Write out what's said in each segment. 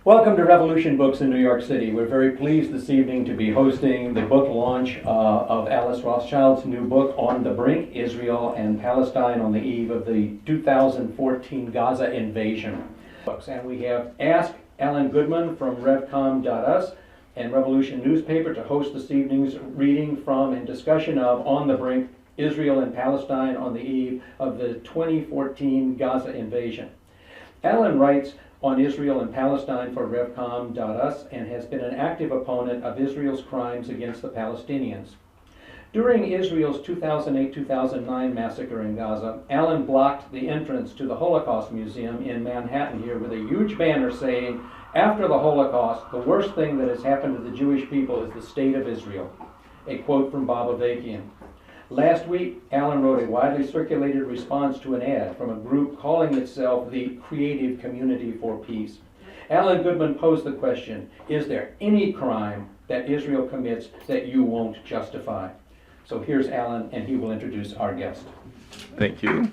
Welcome to Revolution Books in New York City. We're very pleased this evening to be hosting the book launch of Alice Rothschild's new book, On the Brink, Israel and Palestine on the Eve of the 2014 Gaza Invasion. And we have asked Alan Goodman from revcom.us and Revolution Newspaper to host this evening's reading from and discussion of On the Brink, Israel and Palestine on the Eve of the 2014 Gaza Invasion. Alan writes on Israel and Palestine for revcom.us and has been an active opponent of Israel's crimes against the Palestinians. During Israel's 2008-2009 massacre in Gaza, Alan blocked the entrance to the Holocaust Museum in Manhattan here with a huge banner saying, "After the Holocaust, the worst thing that has happened to the Jewish people is the state of Israel." A quote from Bob Avakian. Last week, Alan wrote a widely circulated response to an ad from a group calling itself the Creative Community for Peace. Alan Goodman posed the question, is there any crime that Israel commits that you won't justify? So here's Alan, and he will introduce our guest. Thank you.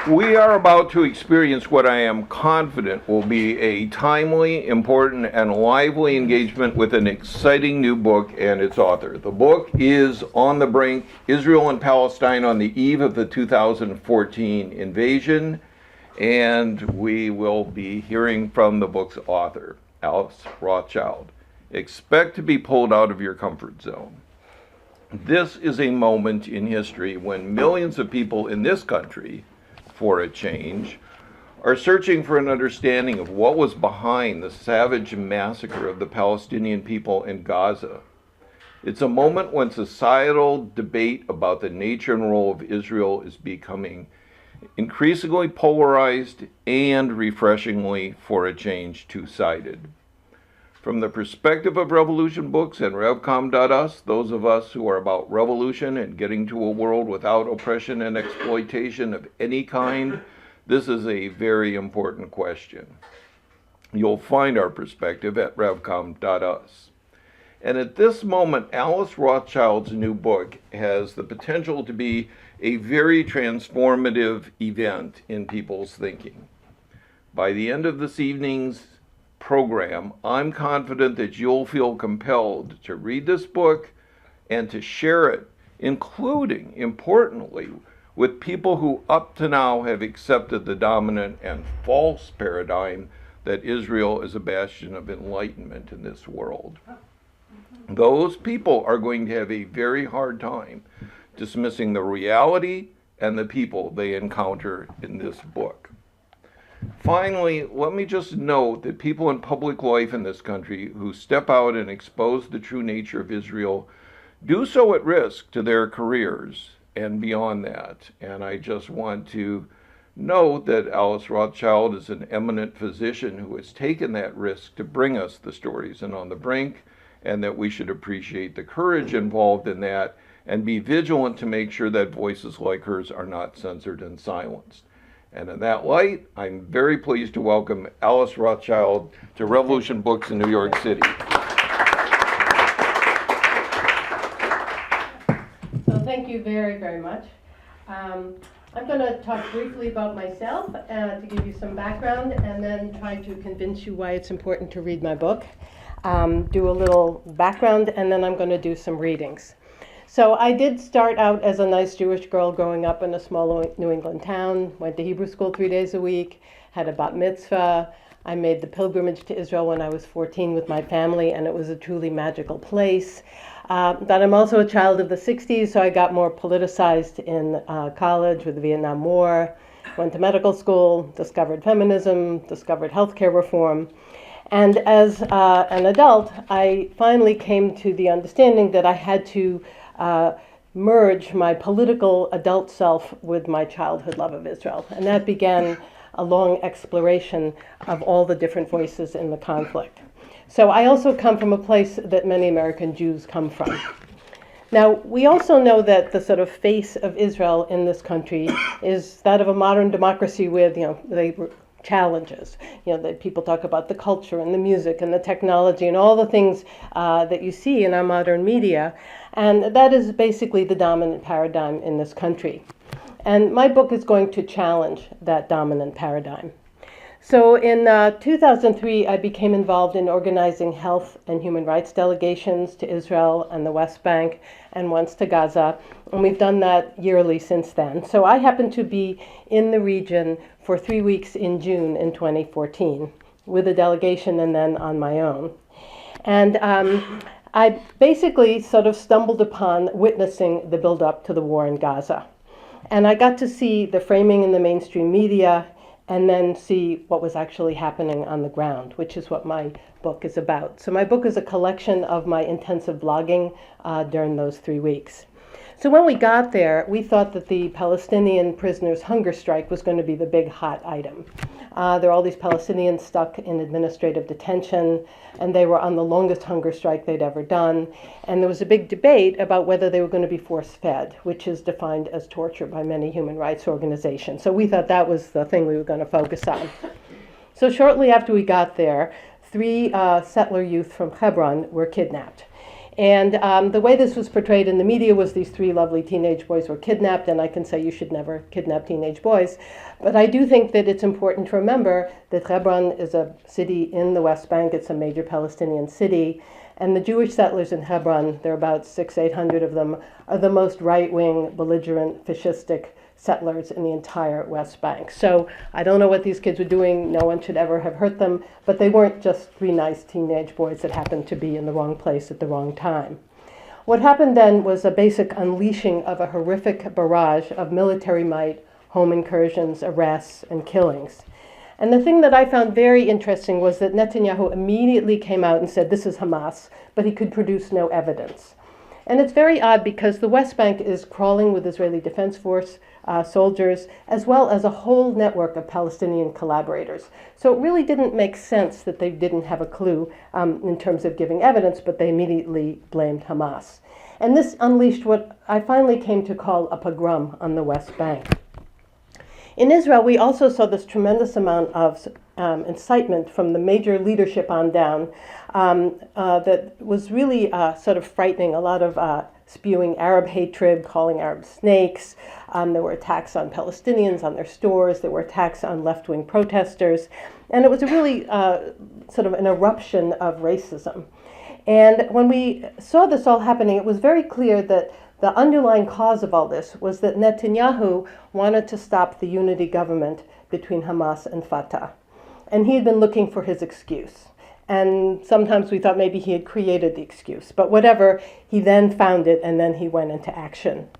We are about to experience what I am confident will be a timely, important, and lively engagement with an exciting new book and its author. The book is On the Brink, Israel and Palestine on the Eve of the 2014 Invasion, and we will be hearing from the book's author, Alice Rothschild. Expect to be pulled out of your comfort zone. This is a moment in history when millions of people in this country, for a change, are searching for an understanding of what was behind the savage massacre of the Palestinian people in Gaza. It's a moment when societal debate about the nature and role of Israel is becoming increasingly polarized and refreshingly, for a change, two-sided. From the perspective of Revolution Books and revcom.us, those of us who are about revolution and getting to a world without oppression and exploitation of any kind, this is a very important question. You'll find our perspective at revcom.us. And at this moment, Alice Rothschild's new book has the potential to be a very transformative event in people's thinking. By the end of this evening's program, I'm confident that you'll feel compelled to read this book and to share it, including, importantly, with people who up to now have accepted the dominant and false paradigm that Israel is a bastion of enlightenment in this world. Those people are going to have a very hard time dismissing the reality and the people they encounter in this book. Finally, let me just note that people in public life in this country who step out and expose the true nature of Israel do so at risk to their careers and beyond that. And I just want to note that Alice Rothschild is an eminent physician who has taken that risk to bring us the stories in On the Brink, and that we should appreciate the courage involved in that and be vigilant to make sure that voices like hers are not censored and silenced. And in that light, I'm very pleased to welcome Alice Rothschild to Revolution Books in New York City. So thank you very, very much. I'm going to talk briefly about myself to give you some background and then try to convince you why it's important to read my book. Do a little background, and then I'm going to do some readings. So I did start out as a nice Jewish girl growing up in a small New England town, went to Hebrew school 3 days a week, had a bat mitzvah. I made the pilgrimage to Israel when I was 14 with my family, and it was a truly magical place. But I'm also a child of the 60s, so I got more politicized in college with the Vietnam War, went to medical school, discovered feminism, discovered healthcare reform. And as an adult, I finally came to the understanding that I had to merge my political adult self with my childhood love of Israel. And that began a long exploration of all the different voices in the conflict. So I also come from a place that many American Jews come from. Now, we also know that the sort of face of Israel in this country is that of a modern democracy with, challenges. That people talk about the culture and the music and the technology and all the things that you see in our modern media. And that is basically the dominant paradigm in this country. And my book is going to challenge that dominant paradigm. So in 2003, I became involved in organizing health and human rights delegations to Israel and the West Bank, and once to Gaza, and we've done that yearly since then. So I happened to be in the region for 3 weeks in June in 2014 with a delegation and then on my own. And I basically sort of stumbled upon witnessing the build-up to the war in Gaza. And I got to see the framing in the mainstream media and then see what was actually happening on the ground, which is what my book is about. So my book is a collection of my intensive blogging during those 3 weeks. So when we got there, we thought that the Palestinian prisoners' hunger strike was going to be the big hot item. There are all these Palestinians stuck in administrative detention, and they were on the longest hunger strike they'd ever done. And there was a big debate about whether they were going to be force-fed, which is defined as torture by many human rights organizations. So we thought that was the thing we were going to focus on. So shortly after we got there, 3 settler youth from Hebron were kidnapped. And the way this was portrayed in the media was these 3 lovely teenage boys were kidnapped, and I can say you should never kidnap teenage boys. But I do think that it's important to remember that Hebron is a city in the West Bank. It's a major Palestinian city. And the Jewish settlers in Hebron, there are about 600-800 of them, are the most right-wing, belligerent, fascistic settlers in the entire West Bank. So I don't know what these kids were doing. No one should ever have hurt them. But they weren't just 3 nice teenage boys that happened to be in the wrong place at the wrong time. What happened then was a basic unleashing of a horrific barrage of military might, home incursions, arrests, and killings. And the thing that I found very interesting was that Netanyahu immediately came out and said, this is Hamas, but he could produce no evidence. And it's very odd because the West Bank is crawling with Israeli Defense Force soldiers, as well as a whole network of Palestinian collaborators. So it really didn't make sense that they didn't have a clue in terms of giving evidence, but they immediately blamed Hamas. And this unleashed what I finally came to call a pogrom on the West Bank. In Israel, we also saw this tremendous amount of incitement from the major leadership on down that was really sort of frightening. A lot of spewing Arab hatred, calling Arabs snakes. There were attacks on Palestinians, on their stores. There were attacks on left-wing protesters. And it was a really sort of an eruption of racism. And when we saw this all happening, it was very clear that the underlying cause of all this was that Netanyahu wanted to stop the unity government between Hamas and Fatah. And he had been looking for his excuse. And sometimes we thought maybe he had created the excuse. But whatever, he then found it, and then he went into action.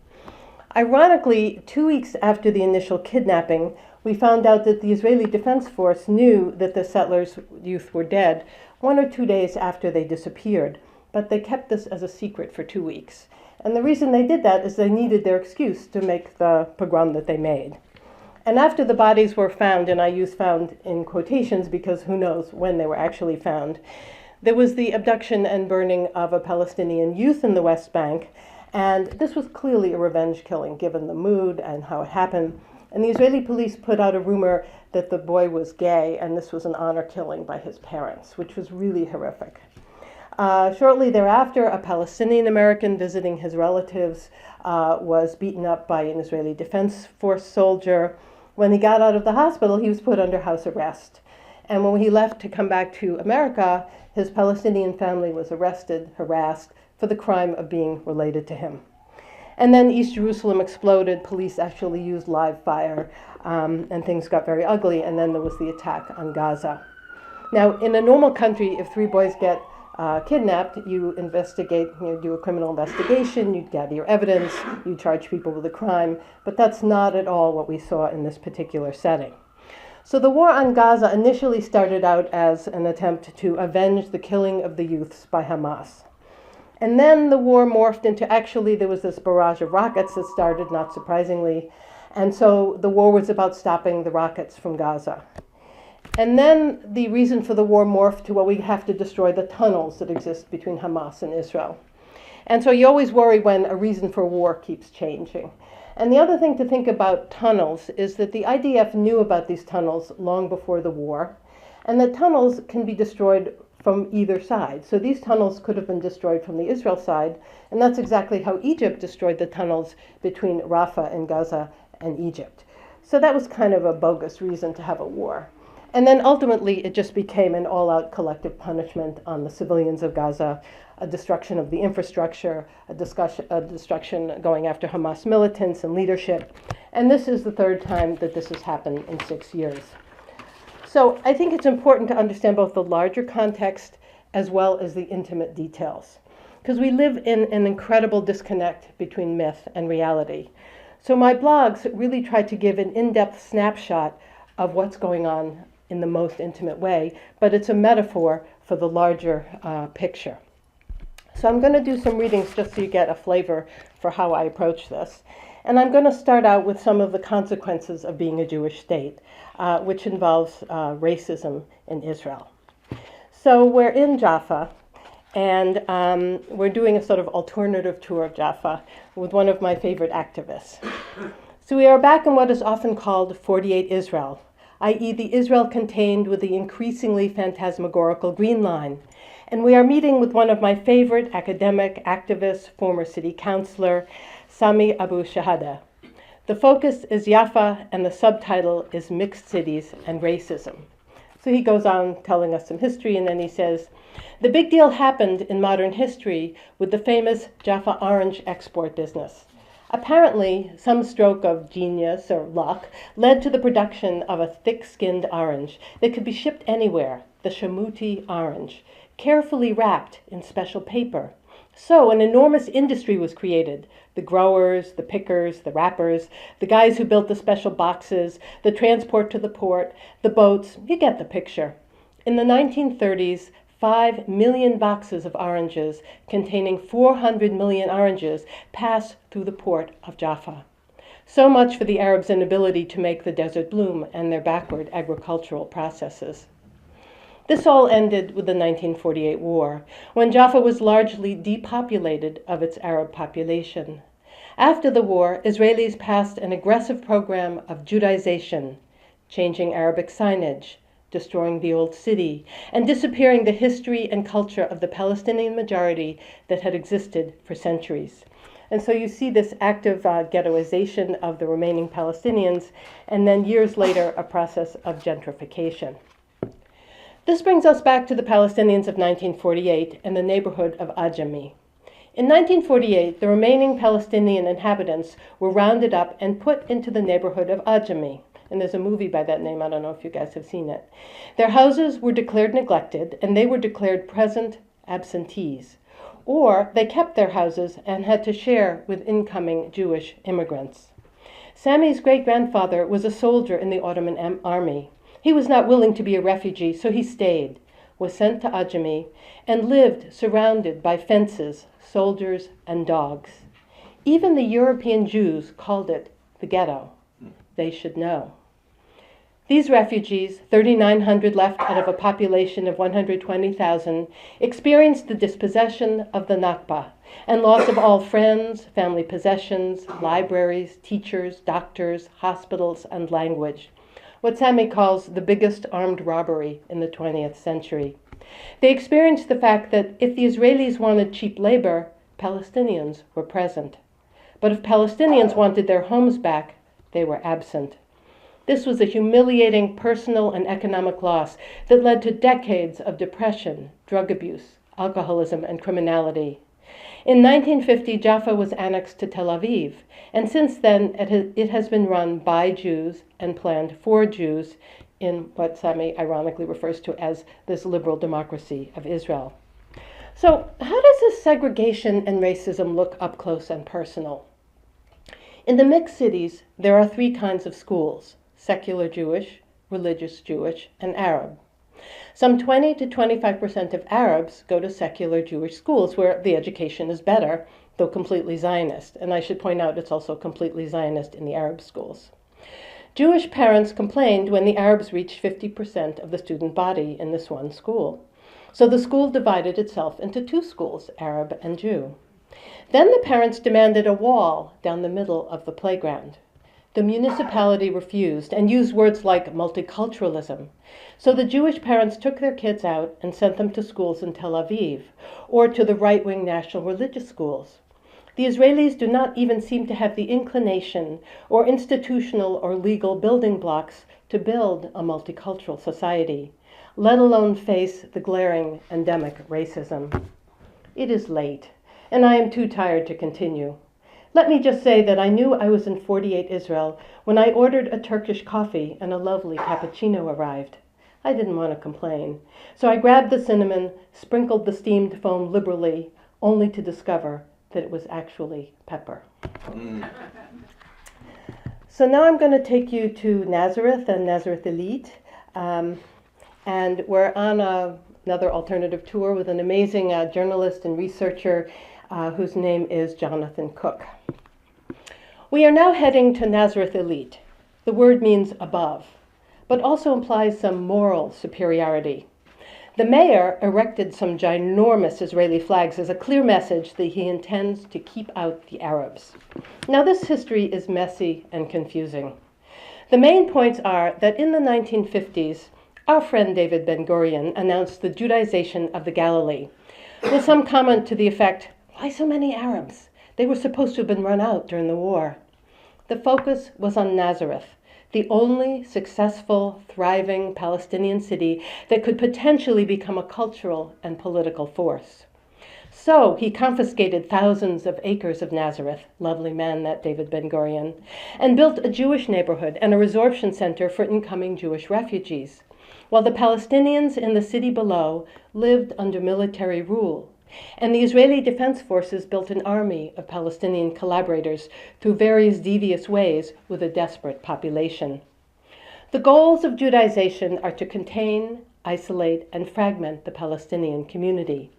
Ironically, 2 weeks after the initial kidnapping, we found out that the Israeli Defense Force knew that the settlers' youth were dead 1 or 2 days after they disappeared. But they kept this as a secret for 2 weeks. And the reason they did that is they needed their excuse to make the pogrom that they made. And after the bodies were found, and I use found in quotations because who knows when they were actually found, there was the abduction and burning of a Palestinian youth in the West Bank. And this was clearly a revenge killing, given the mood and how it happened. And the Israeli police put out a rumor that the boy was gay, and this was an honor killing by his parents, which was really horrific. Shortly thereafter, a Palestinian American visiting his relatives was beaten up by an Israeli Defense Force soldier. When he got out of the hospital, he was put under house arrest. And when he left to come back to America, his Palestinian family was arrested, harassed, for the crime of being related to him. And then East Jerusalem exploded. Police actually used live fire, and things got very ugly. And then there was the attack on Gaza. Now, in a normal country, if 3 boys get kidnapped, you investigate, you do a criminal investigation, you gather your evidence, you charge people with a crime, but that's not at all what we saw in this particular setting. So the war on Gaza initially started out as an attempt to avenge the killing of the youths by Hamas. And then the war morphed into actually there was this barrage of rockets that started, not surprisingly, and so the war was about stopping the rockets from Gaza. And then the reason for the war morphed to, well, we have to destroy the tunnels that exist between Hamas and Israel. And so you always worry when a reason for war keeps changing. And the other thing to think about tunnels is that the IDF knew about these tunnels long before the war, and that tunnels can be destroyed from either side. So these tunnels could have been destroyed from the Israel side, and that's exactly how Egypt destroyed the tunnels between Rafah and Gaza and Egypt. So that was kind of a bogus reason to have a war. And then ultimately, it just became an all-out collective punishment on the civilians of Gaza, a destruction of the infrastructure, a destruction going after Hamas militants and leadership. And this is the third time that this has happened in 6 years. So I think it's important to understand both the larger context as well as the intimate details, because we live in an incredible disconnect between myth and reality. So my blogs really try to give an in-depth snapshot of what's going on in the most intimate way, but it's a metaphor for the larger picture. So I'm going to do some readings just so you get a flavor for how I approach this. And I'm going to start out with some of the consequences of being a Jewish state, which involves racism in Israel. So we're in Jaffa, and we're doing a sort of alternative tour of Jaffa with one of my favorite activists. So we are back in what is often called 48 Israel, i.e. the Israel contained with the increasingly phantasmagorical Green Line. And we are meeting with one of my favorite academic activists, former city councilor, Sami Abu Shahada. The focus is Jaffa, and the subtitle is Mixed Cities and Racism. So he goes on telling us some history, and then he says, the big deal happened in modern history with the famous Jaffa orange export business. Apparently, some stroke of genius or luck led to the production of a thick-skinned orange that could be shipped anywhere, the Shamuti orange, carefully wrapped in special paper. So an enormous industry was created. The growers, the pickers, the wrappers, the guys who built the special boxes, the transport to the port, the boats, you get the picture. In the 1930s, 5 million boxes of oranges containing 400 million oranges passed through the port of Jaffa. So much for the Arabs' inability to make the desert bloom and their backward agricultural processes. This all ended with the 1948 war, when Jaffa was largely depopulated of its Arab population. After the war, Israelis passed an aggressive program of Judaization, changing Arabic signage, destroying the old city, and disappearing the history and culture of the Palestinian majority that had existed for centuries. And so you see this active ghettoization of the remaining Palestinians, and then years later, a process of gentrification. This brings us back to the Palestinians of 1948 and the neighborhood of Ajami. In 1948, the remaining Palestinian inhabitants were rounded up and put into the neighborhood of Ajami. And there's a movie by that name, I don't know if you guys have seen it. Their houses were declared neglected, and they were declared present absentees. Or they kept their houses and had to share with incoming Jewish immigrants. Sami's great-grandfather was a soldier in the Ottoman army. He was not willing to be a refugee, so he stayed, was sent to Ajami, and lived surrounded by fences, soldiers, and dogs. Even the European Jews called it the ghetto. They should know. These refugees, 3,900 left out of a population of 120,000, experienced the dispossession of the Nakba and loss of all friends, family possessions, libraries, teachers, doctors, hospitals, and language. What Sami calls the biggest armed robbery in the 20th century. They experienced the fact that if the Israelis wanted cheap labor, Palestinians were present. But if Palestinians wanted their homes back, they were absent. This was a humiliating personal and economic loss that led to decades of depression, drug abuse, alcoholism, and criminality. In 1950, Jaffa was annexed to Tel Aviv, and since then it has been run by Jews and planned for Jews in what Sami ironically refers to as this liberal democracy of Israel. So how does this segregation and racism look up close and personal? In the mixed cities, there are 3 kinds of schools: secular Jewish, religious Jewish, and Arab. Some 20 to 25% of Arabs go to secular Jewish schools where the education is better, though completely Zionist. And I should point out it's also completely Zionist in the Arab schools. Jewish parents complained when the Arabs reached 50% of the student body in this one school. So the school divided itself into 2 schools, Arab and Jew. Then the parents demanded a wall down the middle of the playground. The municipality refused and used words like multiculturalism. So the Jewish parents took their kids out and sent them to schools in Tel Aviv or to the right-wing national religious schools. The Israelis do not even seem to have the inclination or institutional or legal building blocks to build a multicultural society, let alone face the glaring endemic racism. It is late, and I am too tired to continue. Let me just say that I knew I was in 48 Israel when I ordered a Turkish coffee and a lovely cappuccino arrived. I didn't want to complain, so I grabbed the cinnamon, sprinkled the steamed foam liberally, only to discover that it was actually pepper. So now I'm going to take you to Nazareth and Nazareth Elite, and we're on another alternative tour with an amazing journalist and researcher whose name is Jonathan Cook. We are now heading to Nazareth Elite. The word means above, but also implies some moral superiority. The mayor erected some ginormous Israeli flags as a clear message that he intends to keep out the Arabs. Now, this history is messy and confusing. The main points are that in the 1950s, our friend David Ben-Gurion announced the Judaization of the Galilee, with some comment to the effect, "Why so many Arabs? They were supposed to have been run out during the war." The focus was on Nazareth, the only successful, thriving Palestinian city that could potentially become a cultural and political force. So he confiscated thousands of acres of Nazareth, lovely man that David Ben-Gurion, and built a Jewish neighborhood and a resorption center for incoming Jewish refugees, while the Palestinians in the city below lived under military rule. And the Israeli Defense Forces built an army of Palestinian collaborators through various devious ways with a desperate population. The goals of Judaization are to contain, isolate, and fragment the Palestinian community.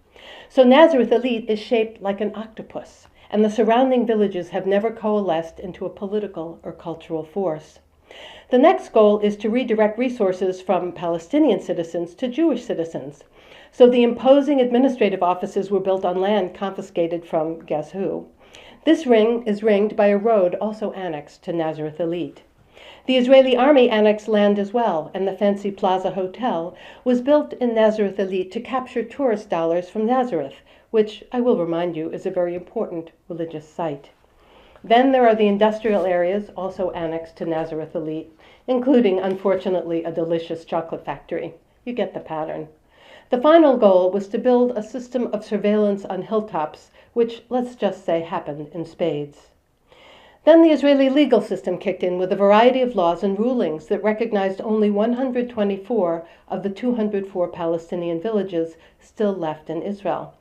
So Nazareth Elite is shaped like an octopus, and the surrounding villages have never coalesced into a political or cultural force. The next goal is to redirect resources from Palestinian citizens to Jewish citizens. So the imposing administrative offices were built on land confiscated from guess who. This ring is ringed by a road also annexed to Nazareth Elite. The Israeli army annexed land as well, and the fancy Plaza Hotel was built in Nazareth Elite to capture tourist dollars from Nazareth, which, I will remind you, is a very important religious site. Then there are the industrial areas also annexed to Nazareth Elite, including, unfortunately, a delicious chocolate factory. You get the pattern. The final goal was to build a system of surveillance on hilltops, which, let's just say, happened in spades. Then the Israeli legal system kicked in with a variety of laws and rulings that recognized only 124 of the 204 Palestinian villages still left in Israel,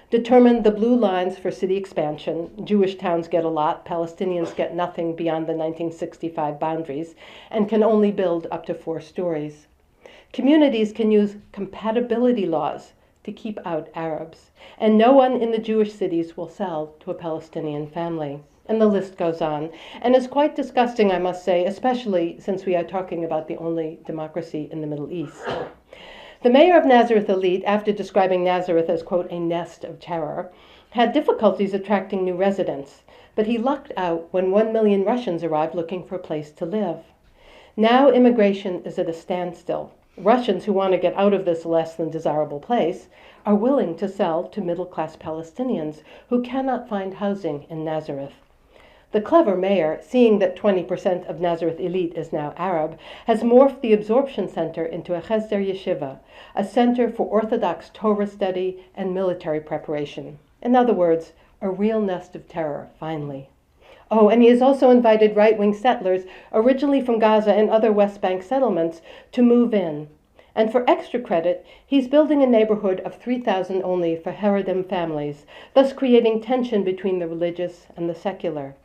determined the blue lines for city expansion. Jewish towns get a lot, Palestinians get nothing beyond the 1965 boundaries, and can only build up to 4 stories. Communities can use compatibility laws to keep out Arabs, and no one in the Jewish cities will sell to a Palestinian family. And the list goes on, and is quite disgusting, I must say, especially since we are talking about the only democracy in the Middle East. The mayor of Nazareth Elite, after describing Nazareth as, quote, a nest of terror, had difficulties attracting new residents, but he lucked out when 1 million Russians arrived looking for a place to live. Now immigration is at a standstill. Russians who want to get out of this less than desirable place are willing to sell to middle-class Palestinians who cannot find housing in Nazareth. The clever mayor, seeing that 20% of Nazareth Elite is now Arab, has morphed the absorption center into a Hesder Yeshiva, a center for Orthodox Torah study and military preparation. In other words, a real nest of terror, finally. Oh, and he has also invited right-wing settlers, originally from Gaza and other West Bank settlements, to move in. And for extra credit, he's building a neighborhood of 3,000 only for Haredim families, thus creating tension between the religious and the secular.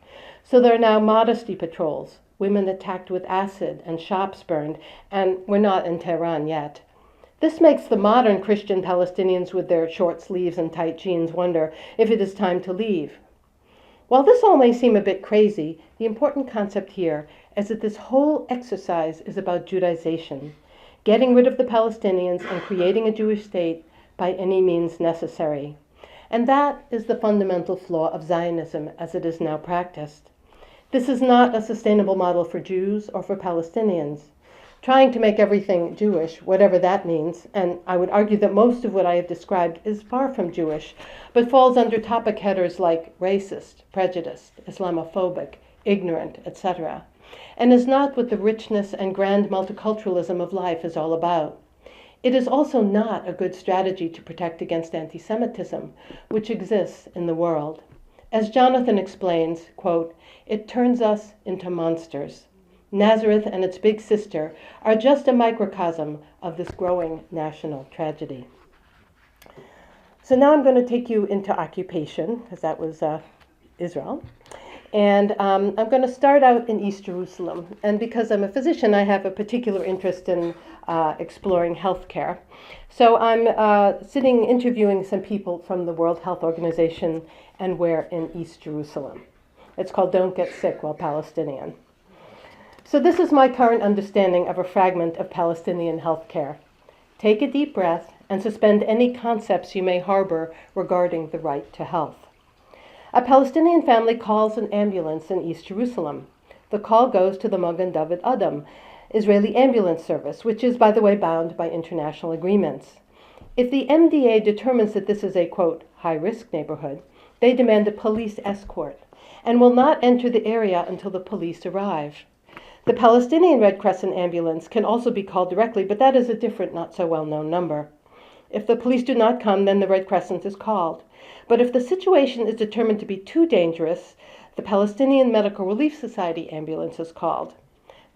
So there are now modesty patrols, women attacked with acid and shops burned, and we're not in Tehran yet. This makes the modern Christian Palestinians with their short sleeves and tight jeans wonder if it is time to leave. While this all may seem a bit crazy, the important concept here is that this whole exercise is about Judaization, getting rid of the Palestinians and creating a Jewish state by any means necessary. And that is the fundamental flaw of Zionism as it is now practiced. This is not a sustainable model for Jews or for Palestinians. trying to make everything Jewish, whatever that means, and I would argue that most of what I have described is far from Jewish, but falls under topic headers like racist, prejudiced, Islamophobic, ignorant, etc., and is not what the richness and grand multiculturalism of life is all about. It is also not a good strategy to protect against anti-Semitism, which exists in the world. As Jonathan explains, quote, "It turns us into monsters. Nazareth and its big sister are just a microcosm of this growing national tragedy." So now I'm going to take you into occupation, because that was Israel. And I'm going to start out in East Jerusalem. And because I'm a physician, I have a particular interest in exploring healthcare. So I'm interviewing some people from the World Health Organization, and we're in East Jerusalem. It's called Don't Get Sick While Palestinian. So this is my current understanding of a fragment of Palestinian healthcare. Take a deep breath and suspend any concepts you may harbor regarding the right to health. A Palestinian family calls an ambulance in East Jerusalem. The call goes to the Magen David Adom, Israeli ambulance service, which is, by the way, bound by international agreements. If the MDA determines that this is a, quote, high-risk neighborhood, they demand a police escort and will not enter the area until the police arrive. The Palestinian Red Crescent ambulance can also be called directly, but that is a different, not so well-known number. If the police do not come, then the Red Crescent is called. But if the situation is determined to be too dangerous, the Palestinian Medical Relief Society ambulance is called.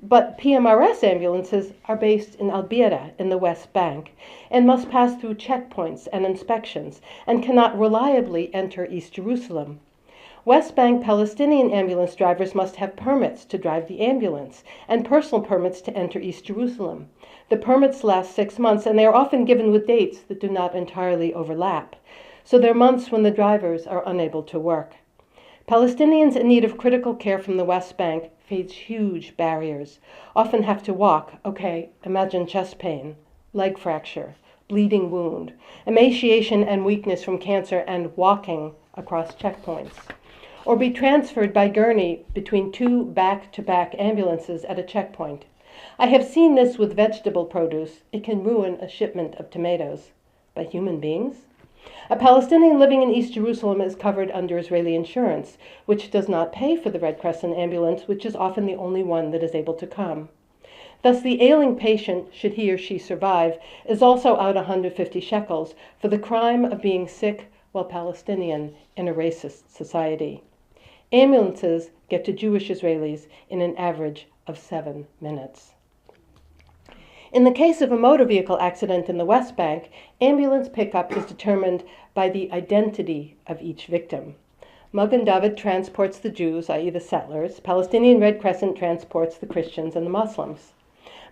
But PMRS ambulances are based in Al-Bira in the West Bank and must pass through checkpoints and inspections and cannot reliably enter East Jerusalem. West Bank Palestinian ambulance drivers must have permits to drive the ambulance and personal permits to enter East Jerusalem. The permits last 6 months, and they are often given with dates that do not entirely overlap. So there are months when the drivers are unable to work. Palestinians in need of critical care from the West Bank face huge barriers, often have to walk, imagine chest pain, leg fracture, bleeding wound, emaciation and weakness from cancer, and walking across checkpoints, or be transferred by gurney between 2 back-to-back ambulances at a checkpoint. I have seen this with vegetable produce. It can ruin a shipment of tomatoes. But human beings? A Palestinian living in East Jerusalem is covered under Israeli insurance, which does not pay for the Red Crescent ambulance, which is often the only one that is able to come. Thus, the ailing patient, should he or she survive, is also out 150 shekels for the crime of being sick while Palestinian in a racist society. Ambulances get to Jewish Israelis in an average of 7 minutes. In the case of a motor vehicle accident in the West Bank, ambulance pickup is determined by the identity of each victim. Magen David transports the Jews, i.e. the settlers. Palestinian Red Crescent transports the Christians and the Muslims.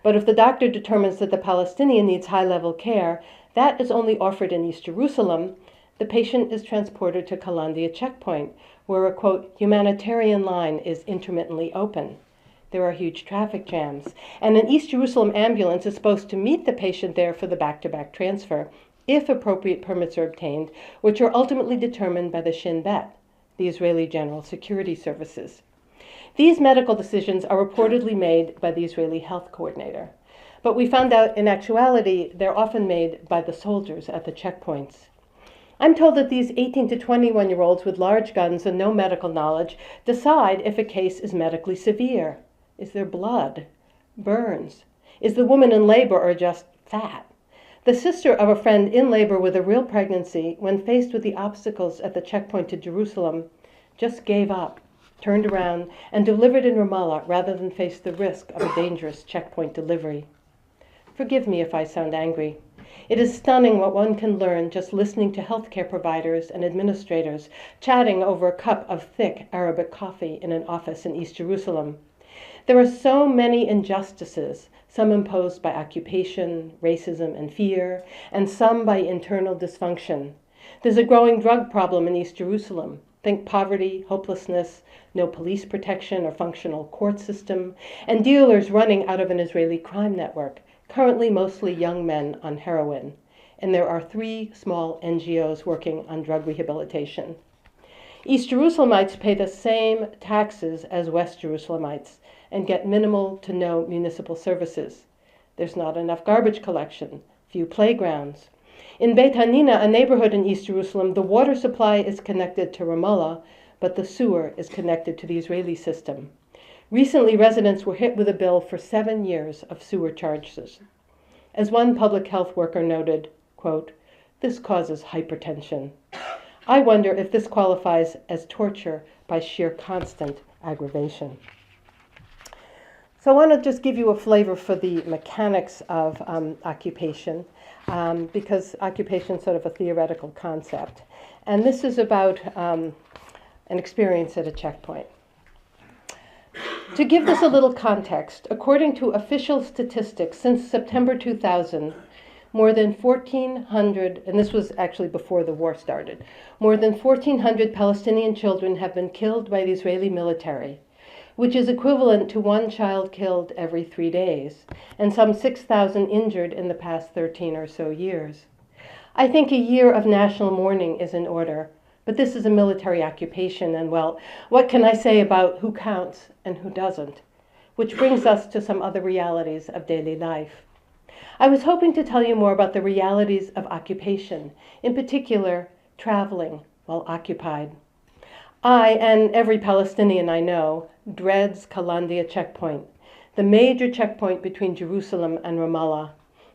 But if the doctor determines that the Palestinian needs high-level care, that is only offered in East Jerusalem. The patient is transported to Kalandia checkpoint, where a, quote, humanitarian line is intermittently open. There are huge traffic jams, and an East Jerusalem ambulance is supposed to meet the patient there for the back-to-back transfer, if appropriate permits are obtained, which are ultimately determined by the Shin Bet, the Israeli General Security Services. These medical decisions are reportedly made by the Israeli health coordinator, but we found out in actuality they're often made by the soldiers at the checkpoints. I'm told that these 18 to 21-year-olds with large guns and no medical knowledge decide if a case is medically severe. Is there blood? Burns? Is the woman in labor or just fat? The sister of a friend in labor with a real pregnancy, when faced with the obstacles at the checkpoint to Jerusalem, just gave up, turned around, and delivered in Ramallah rather than face the risk of a dangerous checkpoint delivery. Forgive me if I sound angry. It is stunning what one can learn just listening to healthcare providers and administrators chatting over a cup of thick Arabic coffee in an office in East Jerusalem. There are so many injustices, some imposed by occupation, racism, and fear, and some by internal dysfunction. There's a growing drug problem in East Jerusalem. Think poverty, hopelessness, no police protection or functional court system, and dealers running out of an Israeli crime network, currently mostly young men on heroin. And there are 3 small NGOs working on drug rehabilitation. East Jerusalemites pay the same taxes as West Jerusalemites and get minimal to no municipal services. There's not enough garbage collection, few playgrounds. In Beit Hanina, a neighborhood in East Jerusalem, the water supply is connected to Ramallah, but the sewer is connected to the Israeli system. Recently, residents were hit with a bill for 7 years of sewer charges. As one public health worker noted, quote, "This causes hypertension. I wonder if this qualifies as torture by sheer constant aggravation." So I want to just give you a flavor for the mechanics of occupation, because occupation is sort of a theoretical concept. And this is about an experience at a checkpoint. To give this a little context, according to official statistics, since September 2000, more than 1,400, and this was actually before the war started, more than 1,400 Palestinian children have been killed by the Israeli military, which is equivalent to 1 child killed every 3 days, and some 6,000 injured in the past 13 or so years. I think a year of national mourning is in order, but this is a military occupation, and well, what can I say about who counts and who doesn't? Which brings us to some other realities of daily life. I was hoping to tell you more about the realities of occupation, in particular, traveling while occupied. I, and every Palestinian I know, dreads Kalandia checkpoint, the major checkpoint between Jerusalem and Ramallah.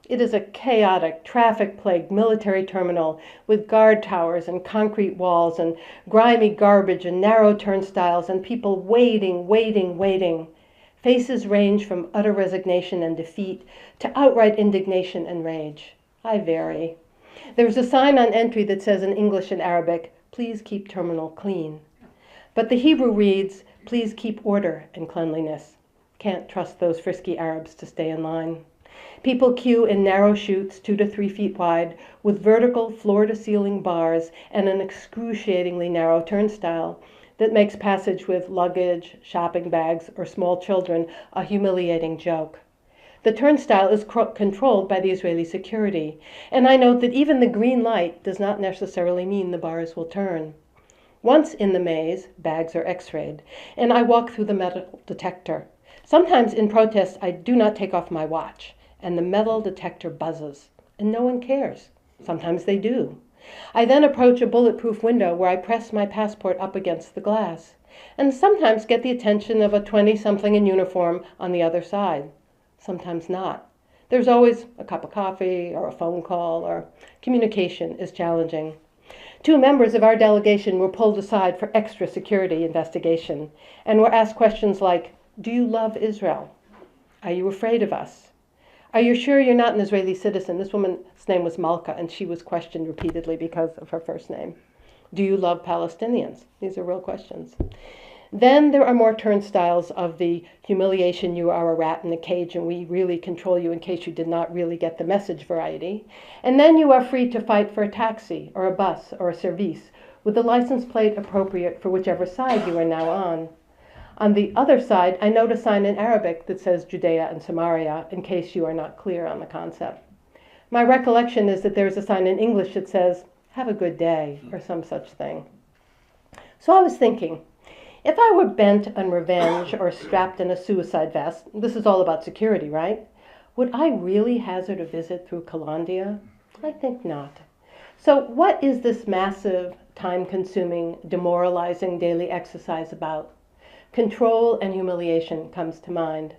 It is a chaotic, traffic-plagued military terminal with guard towers and concrete walls and grimy garbage and narrow turnstiles and people waiting. Faces range from utter resignation and defeat to outright indignation and rage. I vary. There's a sign on entry that says in English and Arabic, "Please keep terminal clean." But the Hebrew reads, "Please keep order and cleanliness." Can't trust those frisky Arabs to stay in line. People queue in narrow chutes 2 to 3 feet wide with vertical floor-to-ceiling bars and an excruciatingly narrow turnstile that makes passage with luggage, shopping bags, or small children a humiliating joke. The turnstile is controlled by the Israeli security, and I note that even the green light does not necessarily mean the bars will turn. Once in the maze, bags are x-rayed, and I walk through the metal detector. Sometimes in protest, I do not take off my watch, and the metal detector buzzes, and no one cares. Sometimes they do. I then approach a bulletproof window where I press my passport up against the glass, and sometimes get the attention of a 20-something in uniform on the other side. Sometimes not. There's always a cup of coffee or a phone call, or communication is challenging. 2 members of our delegation were pulled aside for extra security investigation and were asked questions like, "Do you love Israel? Are you afraid of us? Are you sure you're not an Israeli citizen?" This woman's name was Malka, and she was questioned repeatedly because of her first name. "Do you love Palestinians?" These are real questions. Then there are more turnstiles of the humiliation, you are a rat in a cage and we really control you in case you did not really get the message variety. And then you are free to fight for a taxi or a bus or a service with the license plate appropriate for whichever side you are now on. On the other side, I note a sign in Arabic that says Judea and Samaria, in case you are not clear on the concept. My recollection is that there is a sign in English that says, "Have a good day," or some such thing. So I was thinking, if I were bent on revenge or strapped in a suicide vest, this is all about security, right? Would I really hazard a visit through Kalandia? I think not. So what is this massive, time-consuming, demoralizing daily exercise about? Control and humiliation comes to mind.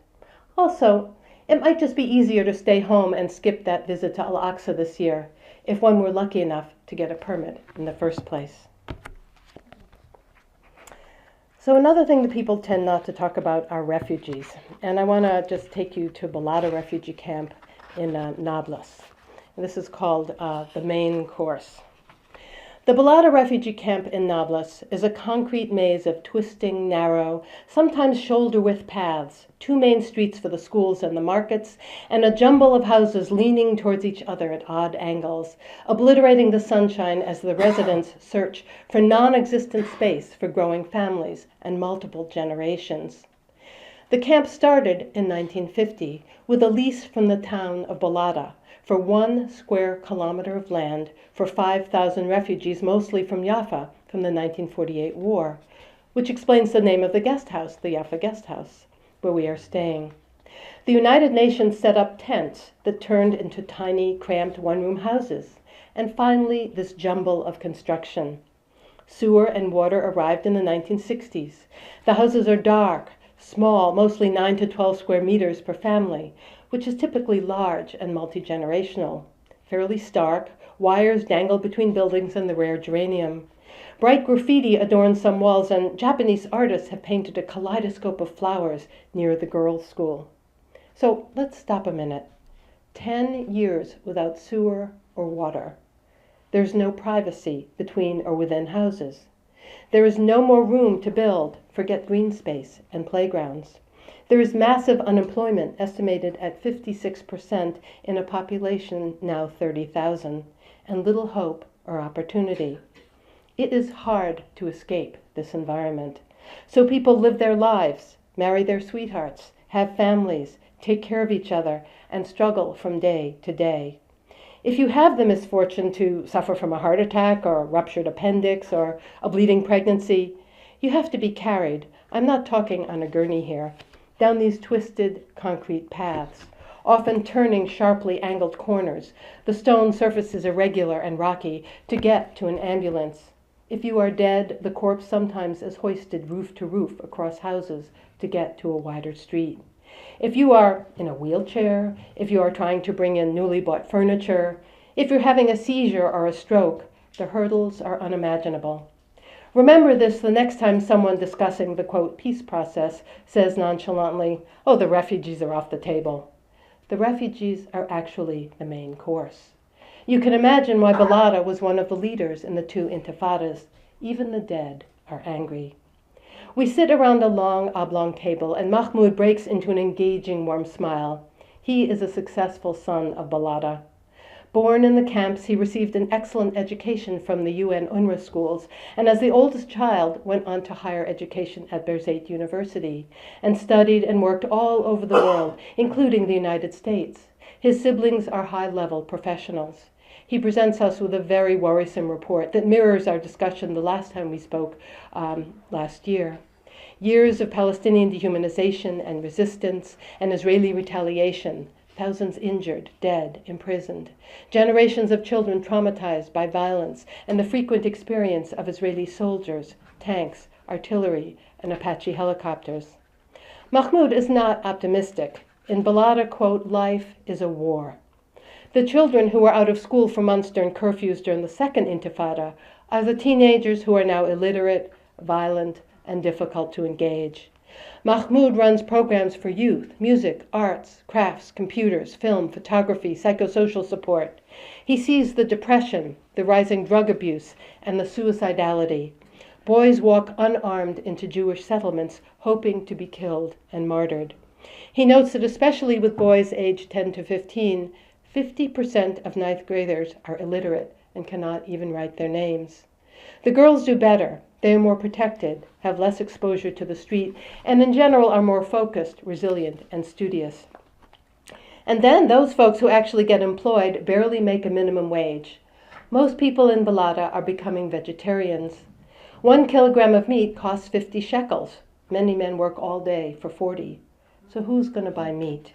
Also, it might just be easier to stay home and skip that visit to Al-Aqsa this year, if one were lucky enough to get a permit in the first place. So another thing that people tend not to talk about are refugees. And I want to just take you to Balata refugee camp in Nablus. And this is called the main course. The Balata refugee camp in Nablus is a concrete maze of twisting, narrow, sometimes shoulder-width paths, 2 main streets for the schools and the markets, and a jumble of houses leaning towards each other at odd angles, obliterating the sunshine as the residents search for non-existent space for growing families and multiple generations. The camp started in 1950 with a lease from the town of Balata for 1 square kilometer of land for 5,000 refugees, mostly from Jaffa, from the 1948 war, which explains the name of the guest house, the Jaffa Guest House, where we are staying. The United Nations set up tents that turned into tiny, cramped one-room houses. And finally, this jumble of construction. Sewer and water arrived in the 1960s. The houses are dark, small, mostly 9 to 12 square meters per family, which is typically large and multi-generational. Fairly stark, wires dangle between buildings and the rare geranium. Bright graffiti adorns some walls, and Japanese artists have painted a kaleidoscope of flowers near the girls' school. So let's stop a minute. 10 years without sewer or water. There's no privacy between or within houses. There is no more room to build, forget green space and playgrounds. There is massive unemployment, estimated at 56% in a population now 30,000, and little hope or opportunity. It is hard to escape this environment. So people live their lives, marry their sweethearts, have families, take care of each other, and struggle from day to day. If you have the misfortune to suffer from a heart attack or a ruptured appendix or a bleeding pregnancy, you have to be carried, I'm not talking on a gurney here, down these twisted concrete paths, often turning sharply angled corners. The stone surface is irregular and rocky to get to an ambulance. If you are dead, the corpse sometimes is hoisted roof to roof across houses to get to a wider street. If you are in a wheelchair, if you are trying to bring in newly bought furniture, if you're having a seizure or a stroke, the hurdles are unimaginable. Remember this the next time someone discussing the, quote, peace process says nonchalantly, oh, the refugees are off the table. The refugees are actually the main course. You can imagine why Balada was one of the leaders in the 2 intifadas. Even the dead are angry. We sit around a long oblong table, and Mahmoud breaks into an engaging, warm smile. He is a successful son of Balada. Born in the camps, he received an excellent education from the UN UNRWA schools, and as the oldest child, went on to higher education at Birzeit University, and studied and worked all over the world, including the United States. His siblings are high-level professionals. He presents us with a very worrisome report that mirrors our discussion the last time we spoke last year. Years of Palestinian dehumanization and resistance and Israeli retaliation, thousands injured, dead, imprisoned, generations of children traumatized by violence, and the frequent experience of Israeli soldiers, tanks, artillery, and Apache helicopters. Mahmoud is not optimistic. In Balada, quote, life is a war. The children who were out of school for months during curfews during the second intifada are the teenagers who are now illiterate, violent, and difficult to engage. Mahmoud runs programs for youth, music, arts, crafts, computers, film, photography, psychosocial support. He sees the depression, the rising drug abuse, and the suicidality. Boys walk unarmed into Jewish settlements, hoping to be killed and martyred. He notes that especially with boys aged 10 to 15, 50% of ninth graders are illiterate and cannot even write their names. The girls do better. They are more protected, have less exposure to the street, and in general are more focused, resilient, and studious. And then those folks who actually get employed barely make a minimum wage. Most people in Balada are becoming vegetarians. 1 kilogram of meat costs 50 shekels. Many men work all day for 40. So who's going to buy meat?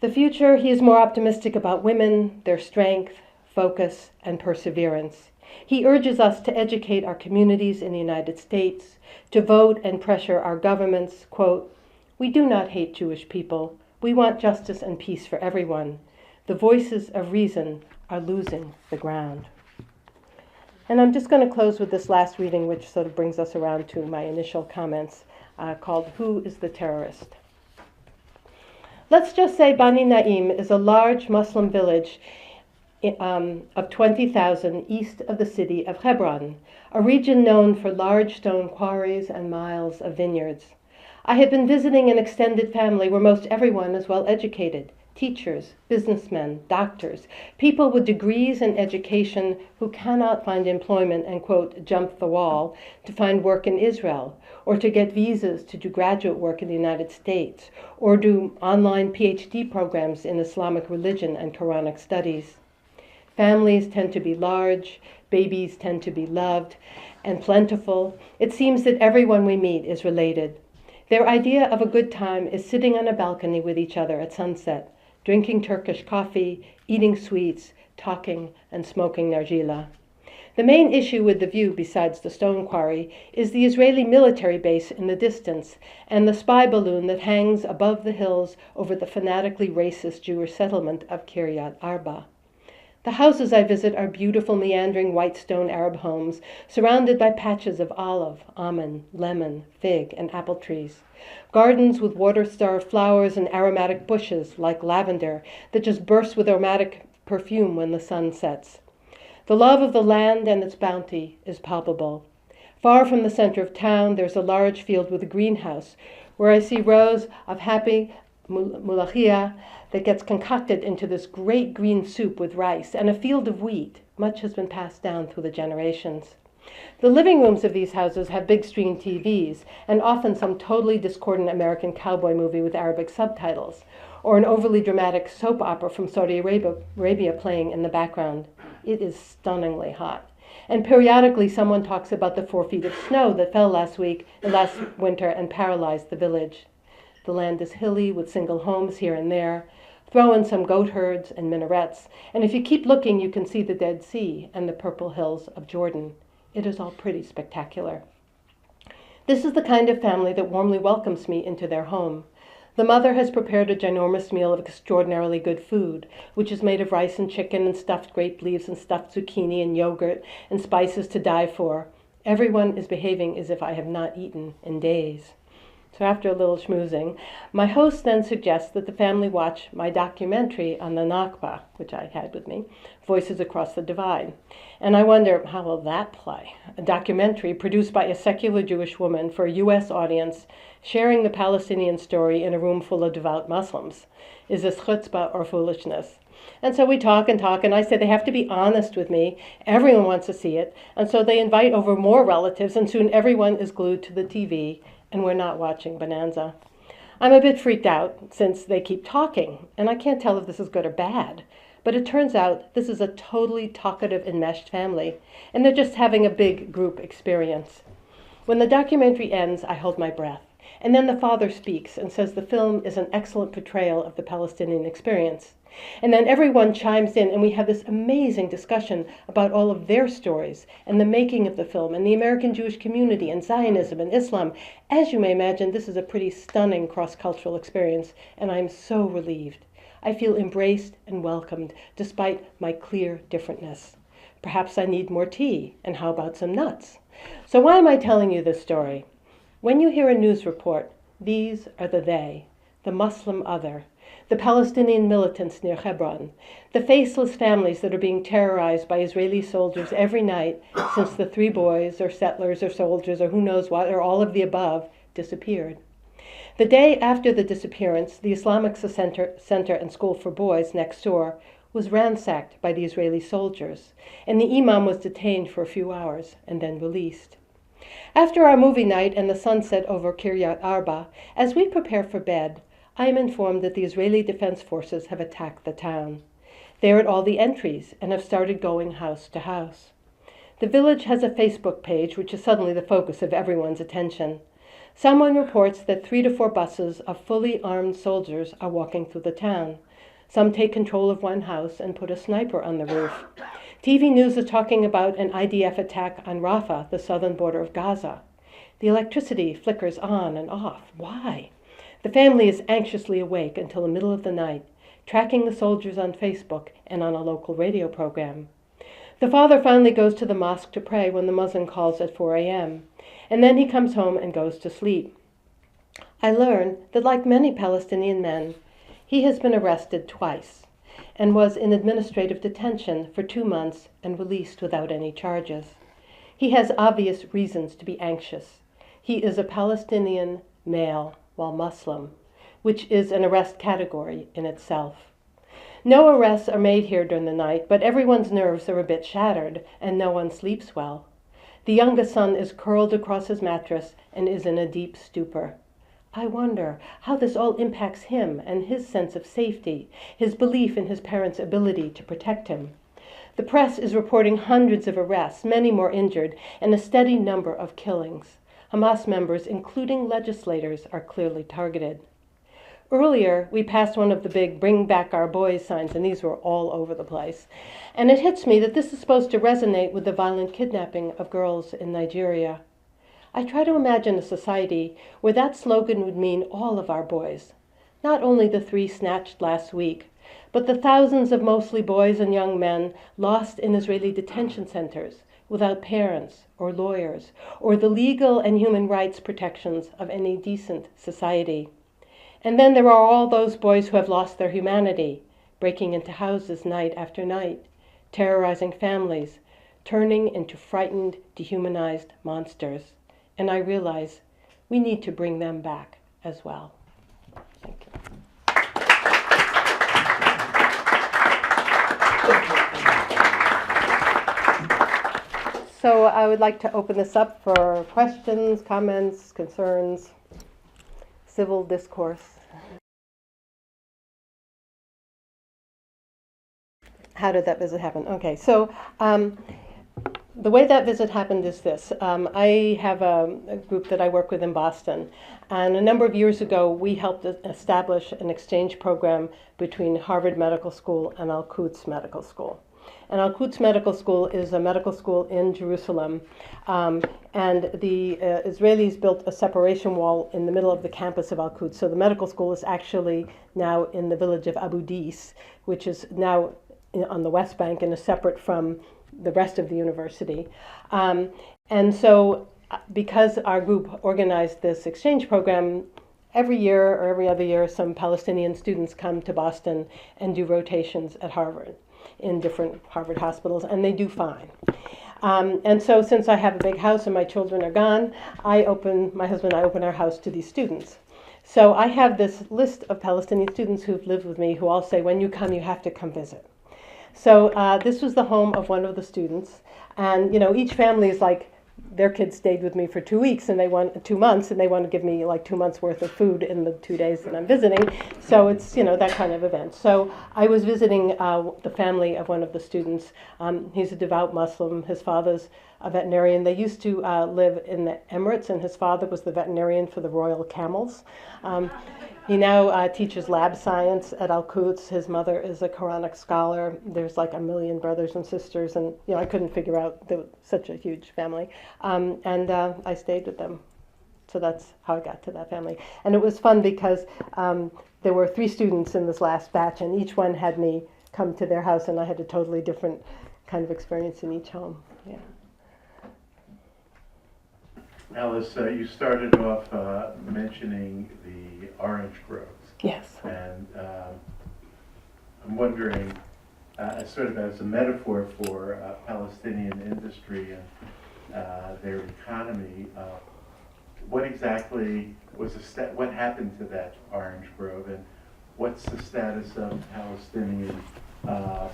The future, he is more optimistic about women, their strength, focus, and perseverance. He urges us to educate our communities in the United States, to vote and pressure our governments, quote, we do not hate Jewish people. We want justice and peace for everyone. The voices of reason are losing the ground. And I'm just going to close with this last reading, which sort of brings us around to my initial comments, called Who is the Terrorist? Let's just say Bani Naim is a large Muslim village of 20,000 east of the city of Hebron, a region known for large stone quarries and miles of vineyards. I have been visiting an extended family where most everyone is well educated, teachers, businessmen, doctors, people with degrees in education who cannot find employment and, quote, jump the wall to find work in Israel, or to get visas to do graduate work in the United States, or do online PhD programs in Islamic religion and Quranic studies. Families tend to be large, babies tend to be loved and plentiful. It seems that everyone we meet is related. Their idea of a good time is sitting on a balcony with each other at sunset, drinking Turkish coffee, eating sweets, talking, and smoking nargila. The main issue with the view, besides the stone quarry, is the Israeli military base in the distance and the spy balloon that hangs above the hills over the fanatically racist Jewish settlement of Kiryat Arba. The houses I visit are beautiful, meandering white stone Arab homes surrounded by patches of olive, almond, lemon, fig, and apple trees. Gardens with water-starved flowers and aromatic bushes like lavender that just burst with aromatic perfume when the sun sets. The love of the land and its bounty is palpable. Far from the center of town, there's a large field with a greenhouse where I see rows of happy mulachia that gets concocted into this great green soup with rice, and a field of wheat. Much has been passed down through the generations. The living rooms of these houses have big screen TVs, and often some totally discordant American cowboy movie with Arabic subtitles, or an overly dramatic soap opera from Saudi Arabia playing in the background. It is stunningly hot. And periodically someone talks about the 4 feet of snow that fell last winter and paralyzed the village. The land is hilly with single homes here and there. Throw in some goat herds and minarets, and if you keep looking, you can see the Dead Sea and the purple hills of Jordan. It is all pretty spectacular. This is the kind of family that warmly welcomes me into their home. The mother has prepared a ginormous meal of extraordinarily good food, which is made of rice and chicken and stuffed grape leaves and stuffed zucchini and yogurt and spices to die for. Everyone is behaving as if I have not eaten in days. So after a little schmoozing, my host then suggests that the family watch my documentary on the Nakba, which I had with me, Voices Across the Divide. And I wonder, how will that play? A documentary produced by a secular Jewish woman for a U.S. audience, sharing the Palestinian story in a room full of devout Muslims. Is this chutzpah or foolishness? And so we talk, and I say they have to be honest with me. Everyone wants to see it. And so they invite over more relatives, and soon everyone is glued to the TV, and we're not watching Bonanza. I'm a bit freaked out since they keep talking, and I can't tell if this is good or bad. But it turns out this is a totally talkative, enmeshed family, and they're just having a big group experience. When the documentary ends, I hold my breath. And then the father speaks and says the film is an excellent portrayal of the Palestinian experience. And then everyone chimes in, and we have this amazing discussion about all of their stories and the making of the film and the American Jewish community and Zionism and Islam. As you may imagine, this is a pretty stunning cross-cultural experience, and I'm so relieved. I feel embraced and welcomed despite my clear differentness. Perhaps I need more tea, and how about some nuts? So why am I telling you this story? When you hear a news report, these are the Muslim other, the Palestinian militants near Hebron, the faceless families that are being terrorized by Israeli soldiers every night since the 3 boys or settlers or soldiers or who knows what, or all of the above, disappeared. The day after the disappearance, the Islamic Center and School for Boys next door was ransacked by the Israeli soldiers, and the imam was detained for a few hours and then released. After our movie night and the sunset over Kiryat Arba, as we prepare for bed, I am informed that the Israeli Defense Forces have attacked the town. They are at all the entries and have started going house to house. The village has a Facebook page, which is suddenly the focus of everyone's attention. Someone reports that 3 to 4 buses of fully armed soldiers are walking through the town. Some take control of one house and put a sniper on the roof. TV news is talking about an IDF attack on Rafah, the southern border of Gaza. The electricity flickers on and off. Why? The family is anxiously awake until the middle of the night, tracking the soldiers on Facebook and on a local radio program. The father finally goes to the mosque to pray when the muezzin calls at 4 a.m., and then he comes home and goes to sleep. I learn that, like many Palestinian men, he has been arrested twice and was in administrative detention for 2 months and released without any charges. He has obvious reasons to be anxious. He is a Palestinian male while Muslim, which is an arrest category in itself. No arrests are made here during the night, but everyone's nerves are a bit shattered and no one sleeps well. The youngest son is curled across his mattress and is in a deep stupor. I wonder how this all impacts him and his sense of safety, his belief in his parents' ability to protect him. The press is reporting hundreds of arrests, many more injured, and a steady number of killings. Hamas members, including legislators, are clearly targeted. Earlier, we passed one of the big "Bring Back Our Boys" signs, and these were all over the place. And it hits me that this is supposed to resonate with the violent kidnapping of girls in Nigeria. I try to imagine a society where that slogan would mean all of our boys, not only the 3 snatched last week, but the thousands of mostly boys and young men lost in Israeli detention centers without parents or lawyers or the legal and human rights protections of any decent society. And then there are all those boys who have lost their humanity, breaking into houses night after night, terrorizing families, turning into frightened, dehumanized monsters. And I realize we need to bring them back as well. Thank you. So I would like to open this up for questions, comments, concerns, civil discourse. How did that visit happen? Okay, so the way that visit happened is this. I have a group that I work with in Boston, and a number of years ago we helped establish an exchange program between Harvard Medical School and Al-Quds Medical School. And Al-Quds Medical School is a medical school in Jerusalem, and the Israelis built a separation wall in the middle of the campus of Al-Quds. So the medical school is actually now in the village of Abu Dis, which is now on the West Bank and is separate from the rest of the university. And so because our group organized this exchange program, every year or every other year, some Palestinian students come to Boston and do rotations at Harvard in different Harvard hospitals, and they do fine. And so since I have a big house and my children are gone, my husband and I open our house to these students. So I have this list of Palestinian students who've lived with me who all say, when you come, you have to come visit. So this was the home of one of the students, and each family is like, their kids stayed with me for 2 weeks and 2 months, and they want to give me like 2 months worth of food in the 2 days that I'm visiting. So it's that kind of event. So I was visiting the family of one of the students. He's a devout Muslim. His father's a veterinarian. They used to live in the Emirates, and his father was the veterinarian for the royal camels. He now teaches lab science at Al-Quds. His mother is a Quranic scholar. There's like 1 million brothers and sisters, and I couldn't figure out such a huge family. And I stayed with them. So that's how I got to that family. And it was fun because there were 3 students in this last batch, and each one had me come to their house, and I had a totally different kind of experience in each home. Yeah. Alice, you started off mentioning the orange groves. Yes. And I'm wondering, sort of as a metaphor for Palestinian industry and their economy, what exactly was what happened to that orange grove, and what's the status of Palestinian a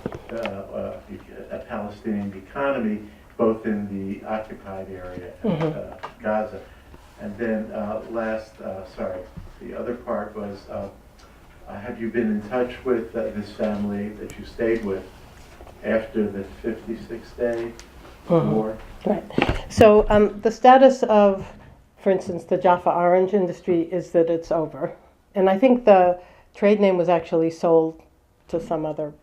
Palestinian economy, both in the occupied area and Gaza? And then the other part was, have you been in touch with this family that you stayed with after the 56-day war? Right. So the status of, for instance, the Jaffa orange industry is that it's over. And I think the trade name was actually sold to some other,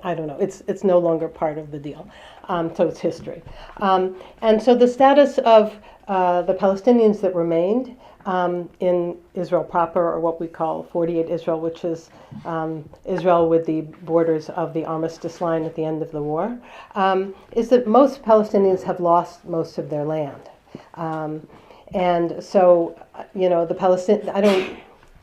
I don't know, it's no longer part of the deal. So it's history. And so the status of the Palestinians that remained in Israel proper, or what we call 48 Israel, which is Israel with the borders of the armistice line at the end of the war, is that most Palestinians have lost most of their land. And so, the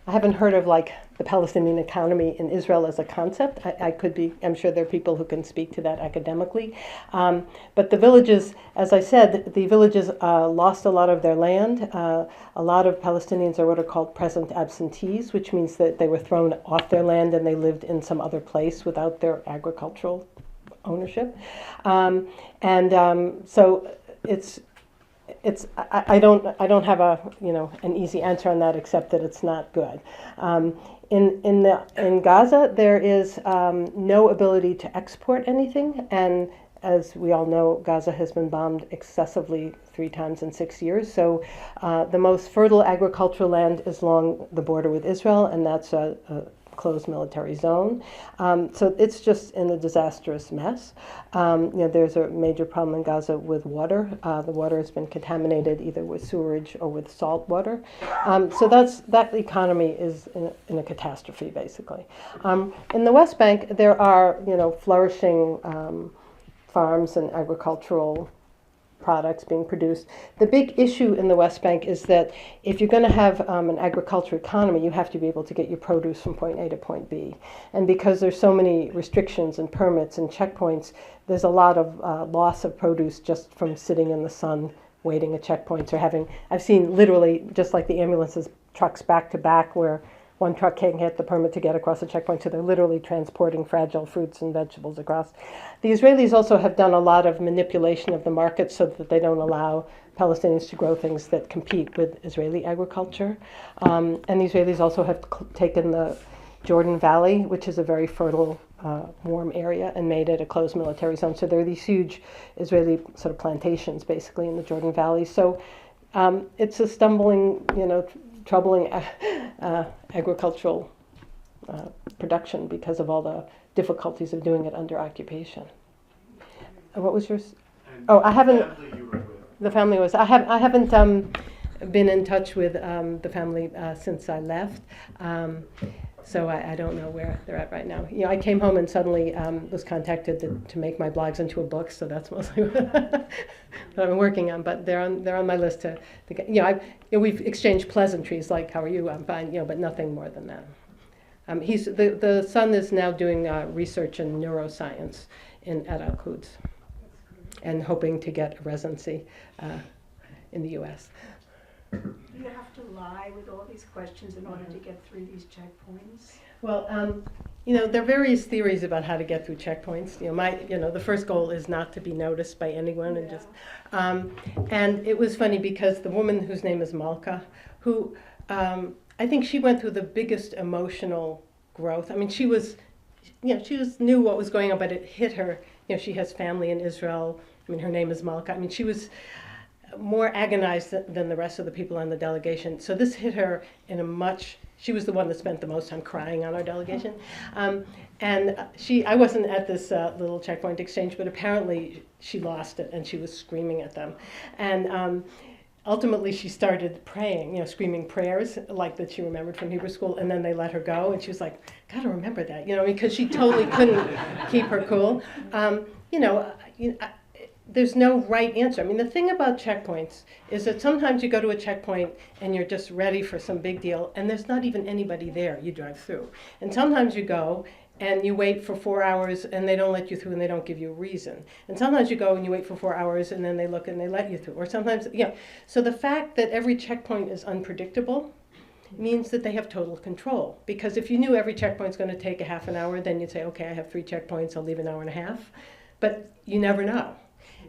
I haven't heard of like the Palestinian economy in Israel as a concept. I'm sure there are people who can speak to that academically. But the villages, as I said, the villages lost a lot of their land. A lot of Palestinians are what are called present absentees, which means that they were thrown off their land and they lived in some other place without their agricultural ownership. So I don't have an easy answer on that, except that it's not good. In Gaza, there is no ability to export anything, and as we all know, Gaza has been bombed excessively 3 times in 6 years. So the most fertile agricultural land is along the border with Israel, and that's a closed military zone. So it's just in a disastrous mess. There's a major problem in Gaza with water. The water has been contaminated either with sewage or with salt water. So that economy is in a catastrophe, basically. In the West Bank, there are flourishing farms and agricultural products being produced. The big issue in the West Bank is that if you're going to have an agricultural economy, you have to be able to get your produce from point A to point B. And because there's so many restrictions and permits and checkpoints, there's a lot of loss of produce just from sitting in the sun waiting at checkpoints or having, I've seen literally just like the ambulances, trucks back to back where one truck can't get the permit to get across a checkpoint, so they're literally transporting fragile fruits and vegetables across. The Israelis also have done a lot of manipulation of the market so that they don't allow Palestinians to grow things that compete with Israeli agriculture. And the Israelis also have taken the Jordan Valley, which is a very fertile, warm area, and made it a closed military zone. So there are these huge Israeli sort of plantations, basically, in the Jordan Valley. So it's a stumbling, troubling agricultural production because of all the difficulties of doing it under occupation. What was yours? Oh, I haven't. The family was. I haven't been in touch with the family since I left. So I don't know where they're at right now. I came home and suddenly was contacted to make my blogs into a book. So that's mostly what I'm working on. But they're on my list to get. We've exchanged pleasantries like "How are you?" "I'm fine." But nothing more than that. The son is now doing research in neuroscience at Al-Quds, and hoping to get a residency in the U.S. Do you have to lie with all these questions in order to get through these checkpoints? Well, there are various theories about how to get through checkpoints. The first goal is not to be noticed by anyone, and just. And it was funny because the woman whose name is Malka, who I think she went through the biggest emotional growth. I mean, she knew what was going on, but it hit her. She has family in Israel. I mean, her name is Malka. I mean, she was more agonized than the rest of the people on the delegation. So this hit her she was the one that spent the most time crying on our delegation. And I wasn't at this little checkpoint exchange, but apparently she lost it and she was screaming at them. And ultimately she started praying, screaming prayers like that she remembered from Hebrew school, and then they let her go, and she was like, gotta remember that, because she totally couldn't keep her cool. There's no right answer. I mean, the thing about checkpoints is that sometimes you go to a checkpoint and you're just ready for some big deal, and there's not even anybody there. You drive through. And sometimes you go and you wait for 4 hours and they don't let you through and they don't give you a reason. And sometimes you go and you wait for 4 hours and then they look and they let you through. Or sometimes, So the fact that every checkpoint is unpredictable means that they have total control. Because if you knew every checkpoint's going to take a half an hour, then you'd say, okay, I have 3 checkpoints, I'll leave an hour and a half. But you never know.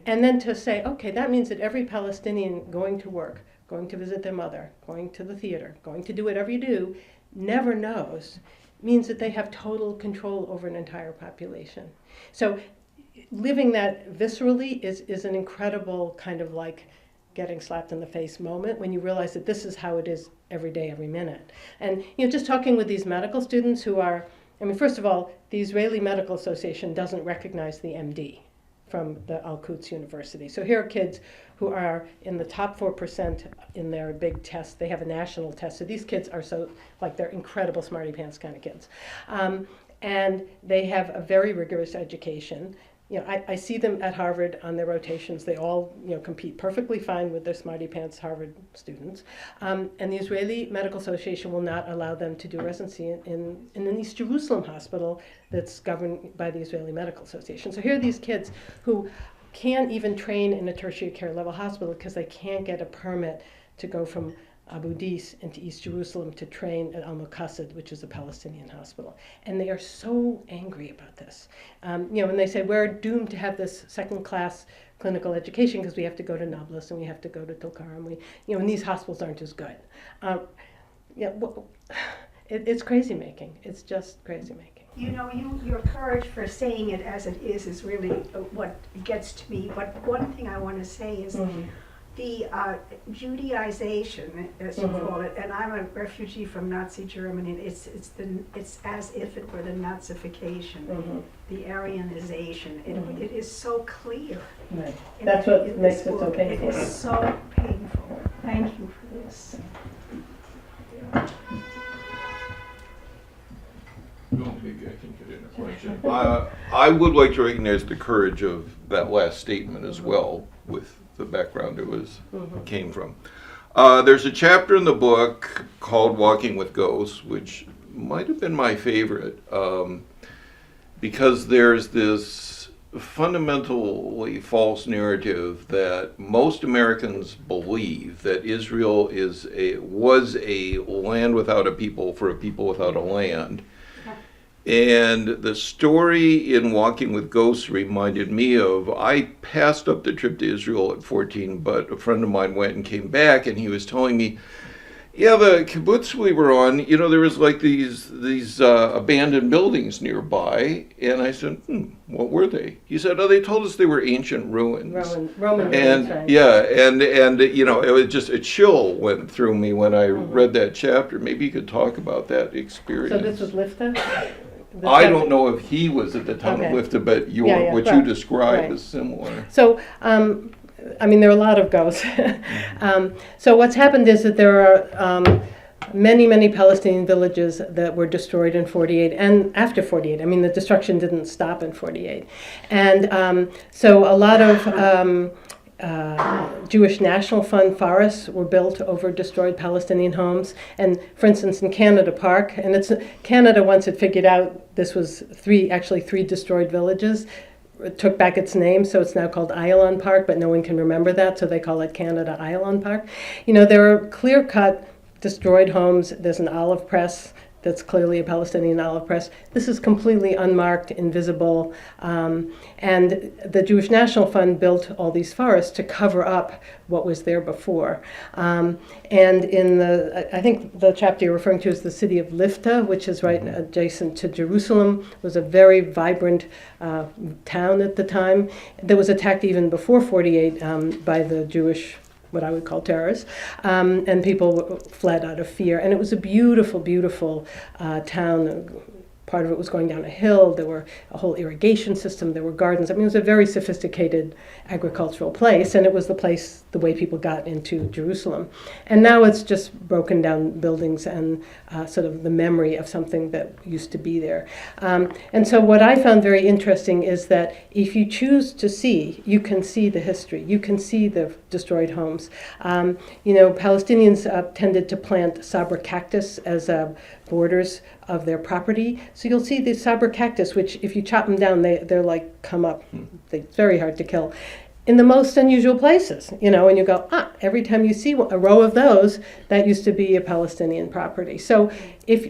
And then to say, okay, that means that every Palestinian going to work, going to visit their mother, going to the theater, going to do whatever you do, never knows, means that they have total control over an entire population. So living that viscerally is an incredible kind of like getting slapped in the face moment when you realize that this is how it is every day, every minute. And just talking with these medical students who are, first of all, the Israeli Medical Association doesn't recognize the MD from the Al-Quds University. So here are kids who are in the top 4% in their big test. They have a national test. So these kids are they're incredible smarty pants kind of kids. And they have a very rigorous education. I see them at Harvard on their rotations. They all, compete perfectly fine with their smarty pants Harvard students. And the Israeli Medical Association will not allow them to do residency in an East Jerusalem hospital that's governed by the Israeli Medical Association. So here are these kids who can't even train in a tertiary care level hospital because they can't get a permit to go from Abu Dis into East Jerusalem to train at Al-Muqassad, which is a Palestinian hospital. And they are so angry about this. And they say, we're doomed to have this second-class clinical education because we have to go to Nablus and we have to go to Tulkarm. And these hospitals aren't as good. It's crazy making. It's just crazy making. You know, your courage for saying it as it is really what gets to me. But one thing I want to say is the Judaization, as you call it, and I'm a refugee from Nazi Germany. It's as if it were the Nazification, the Aryanization. It is so clear. Right. That's what makes it so painful. It is so painful. Thank you for this. Maybe I can get in a question. I would like to recognize the courage of that last statement as well, with the background it was came from. There's a chapter in the book called Walking with Ghosts, which might have been my favorite, because there's this fundamentally false narrative that most Americans believe that Israel was a land without a people for a people without a land. And the story in Walking with Ghosts reminded me of, I passed up the trip to Israel at 14, but a friend of mine went and came back, and he was telling me, yeah, the kibbutz we were on, you know, there was like these abandoned buildings nearby. And I said, what were they? He said, oh, they told us they were ancient ruins. Roman And ruins, right. yeah, and you know, it was just a chill went through me when I read that chapter. Maybe you could talk about that experience. So this was Lifta? I don't know if he was at the time Okay. of Lifta, but what right, you described right. is similar. So, I mean, there are a lot of ghosts. So what's happened is that there are many, many Palestinian villages that were destroyed in 48 and after 48. I mean, the destruction didn't stop in 48. And so a lot of Jewish National Fund forests were built over destroyed Palestinian homes. And for instance, in Canada Park, and Canada once had figured out this was three destroyed villages, it took back its name, so it's now called Iolon Park, but no one can remember that, so they call it Canada Iolon Park. You know, there are clear-cut destroyed homes. There's an olive press that's clearly a Palestinian olive press. This is completely unmarked, invisible, and the Jewish National Fund built all these forests to cover up what was there before. And in I think the chapter you're referring to is the city of Lifta, which is right adjacent to Jerusalem. It was a very vibrant town at the time. That was attacked even before 48 by the Jewish, what I would call terrorists, and people fled out of fear. And it was a beautiful, beautiful town. Part of it was going down a hill. There were a whole irrigation system. There were gardens. I mean, it was a very sophisticated agricultural place, and it was the way people got into Jerusalem. And now it's just broken down buildings and sort of the memory of something that used to be there. And so what I found very interesting is that if you choose to see, you can see the history. You can see the destroyed homes. You know, Palestinians tended to plant sabra cactus as borders of their property. So you'll see the sabra cactus, which if you chop them down, they're like come up. They're very hard to kill. In the most unusual places, you know, and you go, every time you see a row of those, that used to be a Palestinian property. So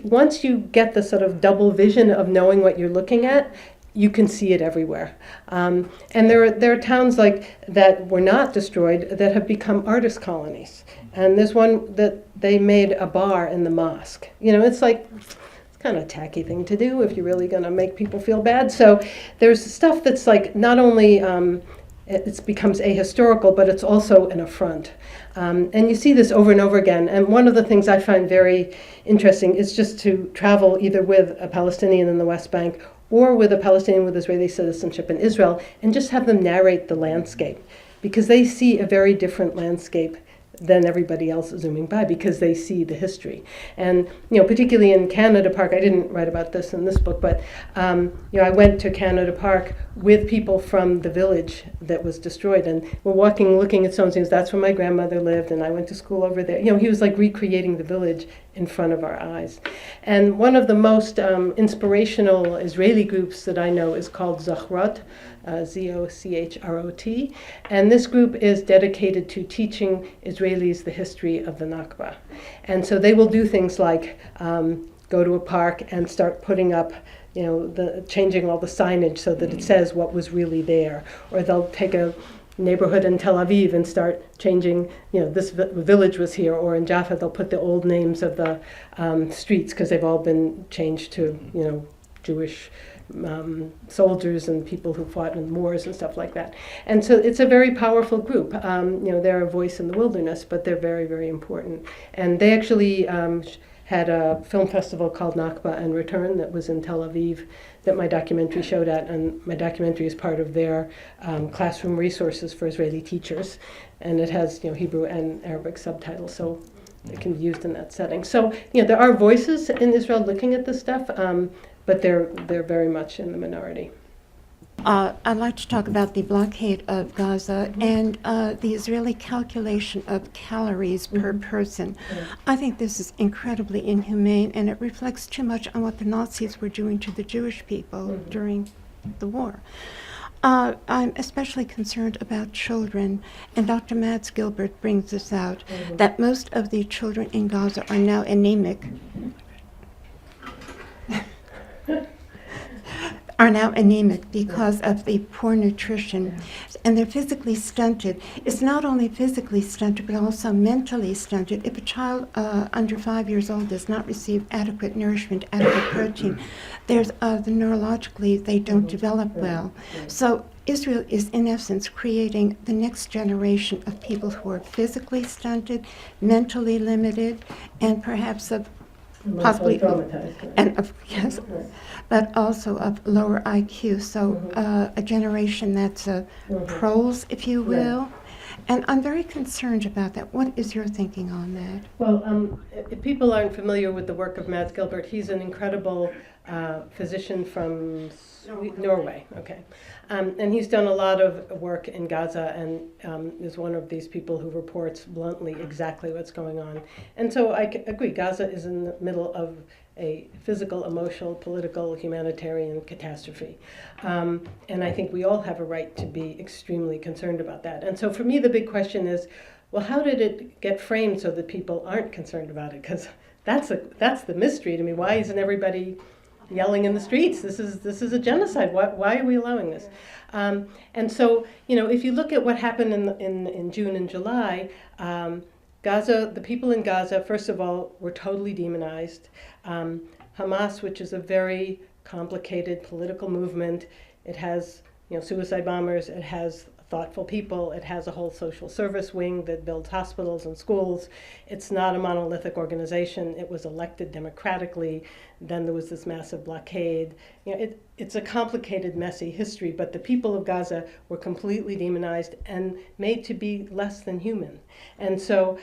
once you get the sort of double vision of knowing what you're looking at, you can see it everywhere. And there are towns like that were not destroyed that have become artist colonies. And there's one that they made a bar in the mosque. You know, it's kind of a tacky thing to do if you're really going to make people feel bad. So there's stuff that's like not only it becomes ahistorical, but it's also an affront. And you see this over and over again. And one of the things I find very interesting is just to travel either with a Palestinian in the West Bank or with a Palestinian with Israeli citizenship in Israel and just have them narrate the landscape, because they see a very different landscape than everybody else zooming by, because they see the history. And, you know, particularly in Canada Park, I didn't write about this in this book, but, you know, I went to Canada Park with people from the village that was destroyed, and we're walking, looking at some things. That's where my grandmother lived, and I went to school over there. You know, he was like recreating the village in front of our eyes. And one of the most inspirational Israeli groups that I know is called Zochrot, Zochrot, and this group is dedicated to teaching Israelis the history of the Nakba. And so they will do things like go to a park and start putting up, you know, changing all the signage so that it says what was really there. Or they'll take a neighborhood in Tel Aviv and start changing, you know, this village was here, or in Jaffa they'll put the old names of the streets because they've all been changed to, you know, Jewish soldiers and people who fought in wars and stuff like that. And so it's a very powerful group. They're a voice in the wilderness, but they're very, very important. And they actually had a film festival called Nakba and Return that was in Tel Aviv that my documentary showed at, and my documentary is part of their classroom resources for Israeli teachers, and it has Hebrew and Arabic subtitles, so it can be used in that setting. So there are voices in Israel looking at this stuff, but they're very much in the minority. I'd like to talk about the blockade of Gaza and the Israeli calculation of calories per person. I think this is incredibly inhumane, and it reflects too much on what the Nazis were doing to the Jewish people during the war. I'm especially concerned about children, and Dr. Mads Gilbert brings this out, that most of the children in Gaza are now anemic. Because of the poor nutrition, and they're physically stunted. It's not only physically stunted, but also mentally stunted. If a child under 5 years old does not receive adequate nourishment, adequate protein, there's neurologically they don't develop well. So Israel is in essence creating the next generation of people who are physically stunted, mentally limited, and perhaps of possibly traumatized. and of yes, but also of lower IQ. So a generation that's proles, if you will. And I'm very concerned about that. What is your thinking on that? Well, if people aren't familiar with the work of Mads Gilbert, he's an incredible physician from Norway. Okay. And he's done a lot of work in Gaza and is one of these people who reports bluntly exactly what's going on. And so I agree, Gaza is in the middle of a physical, emotional, political, humanitarian catastrophe. And I think we all have a right to be extremely concerned about that. And so for me, the big question is, well, how did it get framed so that people aren't concerned about it? Because that's the mystery to me. Why isn't everybody yelling in the streets? This is a genocide. Why are we allowing this? And so, if you look at what happened in June and July, Gaza, the people in Gaza, first of all, were totally demonized. Hamas, which is a very complicated political movement, it has suicide bombers, it has thoughtful people, it has a whole social service wing that builds hospitals and schools. It's not a monolithic organization. It was elected democratically. Then there was this massive blockade. It's a complicated, messy history, but the people of Gaza were completely demonized and made to be less than human. And so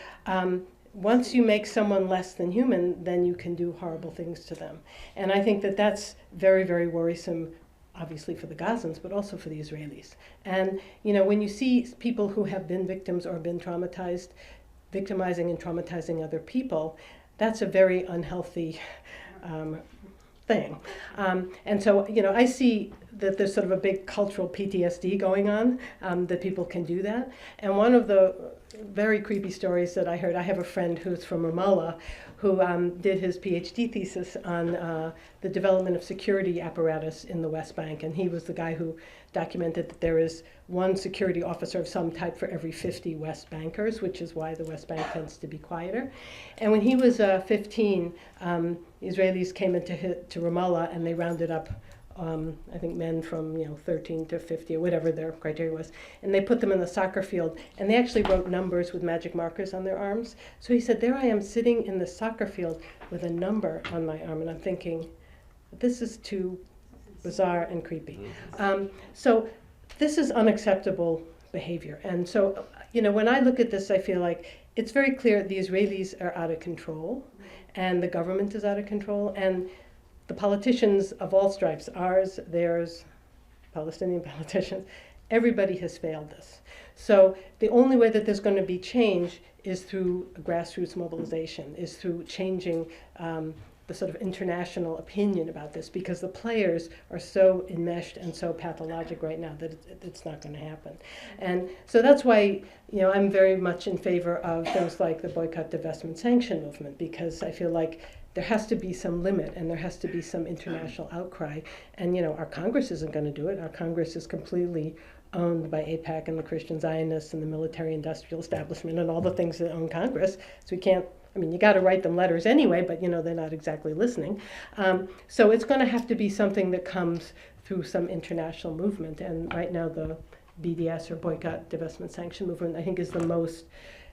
once you make someone less than human, then you can do horrible things to them. And I think that that's very, very worrisome, obviously for the Gazans, but also for the Israelis. And when you see people who have been victims or been traumatized, victimizing and traumatizing other people, that's a very unhealthy thing. And so, I see that there's sort of a big cultural PTSD going on, that people can do that. And one of the very creepy stories that I heard, I have a friend who's from Ramallah who did his PhD thesis on the development of security apparatus in the West Bank. And he was the guy who documented that there is one security officer of some type for every 50 West Bankers, which is why the West Bank tends to be quieter. And when he was 15, Israelis came to Ramallah and they rounded up I think men from 13 to 50 or whatever their criteria was, and they put them in the soccer field, and they actually wrote numbers with magic markers on their arms. So he said, there I am sitting in the soccer field with a number on my arm, and I'm thinking, this is too bizarre and creepy. So this is unacceptable behavior. And so, when I look at this, I feel like it's very clear the Israelis are out of control, and the government is out of control, and the politicians of all stripes, ours, theirs, Palestinian politicians, everybody has failed this. So the only way that there's going to be change is through grassroots mobilization, is through changing the sort of international opinion about this, because the players are so enmeshed and so pathologic right now that it's not going to happen. And so that's why I'm very much in favor of things like the boycott, divestment, sanction movement, because I feel like there has to be some limit and there has to be some international outcry. And our Congress isn't going to do it. Our Congress is completely owned by AIPAC and the Christian Zionists and the military-industrial establishment and all the things that own Congress. So we can't, I mean, you got to write them letters anyway, but they're not exactly listening. So it's going to have to be something that comes through some international movement. And right now the BDS, or Boycott, Divestment, Sanction movement, I think is the most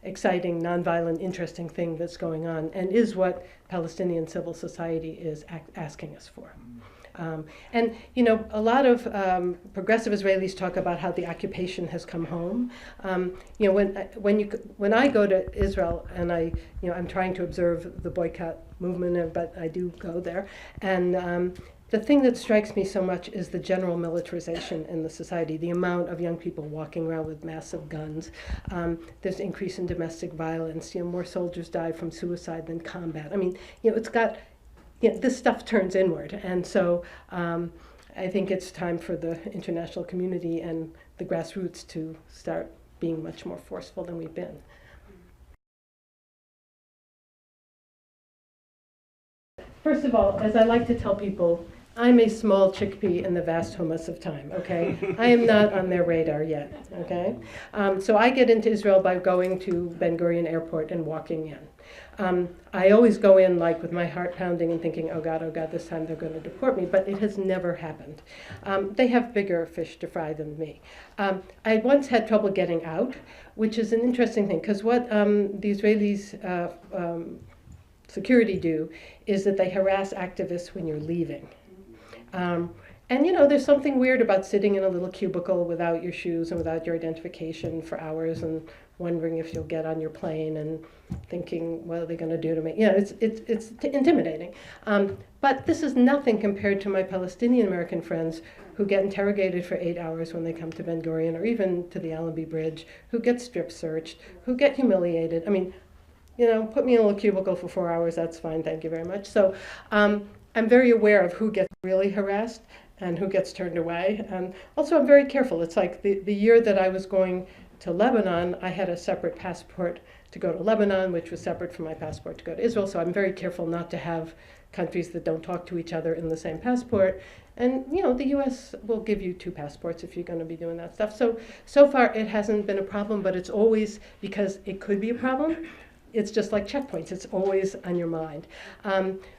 exciting, nonviolent, interesting thing that's going on, and is what Palestinian civil society is asking us for. And a lot of progressive Israelis talk about how the occupation has come home. When I go to Israel, and I'm trying to observe the boycott movement, but I do go there, and the thing that strikes me so much is the general militarization in the society, the amount of young people walking around with massive guns. There's increase in domestic violence. More soldiers die from suicide than combat. I mean, it's got, this stuff turns inward. And so I think it's time for the international community and the grassroots to start being much more forceful than we've been. First of all, as I like to tell people, I'm a small chickpea in the vast hummus of time, okay? I am not on their radar yet, okay? So I get into Israel by going to Ben Gurion Airport and walking in. I always go in like with my heart pounding and thinking, oh God, this time they're going to deport me, but it has never happened. They have bigger fish to fry than me. I once had trouble getting out, which is an interesting thing, because what the Israelis security do is that they harass activists when you're leaving. And there's something weird about sitting in a little cubicle without your shoes and without your identification for hours and wondering if you'll get on your plane and thinking, what are they going to do to me? It's intimidating. But this is nothing compared to my Palestinian American friends who get interrogated for 8 hours when they come to Ben Gurion, or even to the Allenby Bridge, who get strip searched, who get humiliated. I mean, put me in a little cubicle for 4 hours, that's fine, thank you very much. So I'm very aware of who gets really harassed and who gets turned away. And also I'm very careful. It's like the year that I was going to Lebanon, I had a separate passport to go to Lebanon, which was separate from my passport to go to Israel. So I'm very careful not to have countries that don't talk to each other in the same passport. And the US will give you 2 passports if you're going to be doing that stuff. So far it hasn't been a problem, but it's always, because it could be a problem, it's just like checkpoints. It's always on your mind.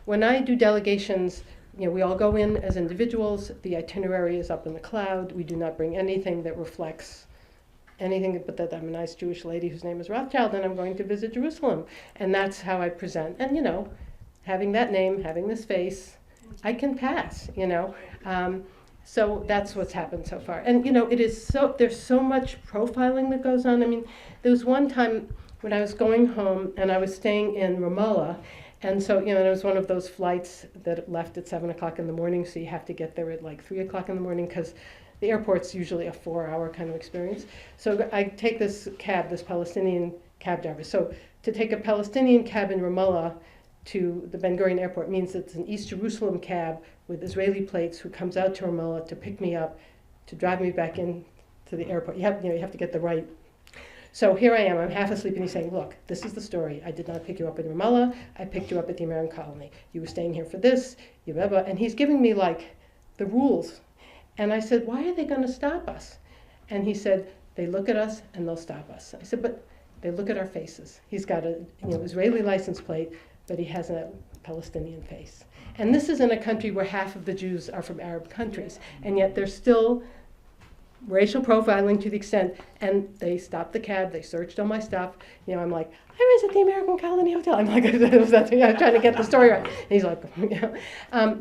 When I do delegations, we all go in as individuals. The itinerary is up in the cloud. We do not bring anything that reflects anything but that I'm a nice Jewish lady whose name is Rothschild and I'm going to visit Jerusalem. And that's how I present. And, having that name, having this face, I can pass, So that's what's happened so far. And, there's so much profiling that goes on. I mean, there was one time when I was going home and I was staying in Ramallah, and so, it was one of those flights that left at 7 o'clock in the morning, so you have to get there at like 3 o'clock in the morning, because the airport's usually a 4-hour kind of experience. So I take this cab, this Palestinian cab driver. So to take a Palestinian cab in Ramallah to the Ben Gurion Airport means it's an East Jerusalem cab with Israeli plates who comes out to Ramallah to pick me up, to drive me back in to the airport. You have to get the right. So here I am, I'm half asleep, and he's saying, look, this is the story. I did not pick you up in Ramallah. I picked you up at the American colony. You were staying here for this, and he's giving me like the rules. And I said, why are they going to stop us? And he said, they look at us and they'll stop us. I said, but they look at our faces. He's got a Israeli license plate, but he has a Palestinian face. And this is in a country where half of the Jews are from Arab countries, and yet there's still racial profiling to the extent, and they stopped the cab, they searched all my stuff. I'm like, I was at the American Colony Hotel. I'm like, I'm trying to get the story right. And he's like,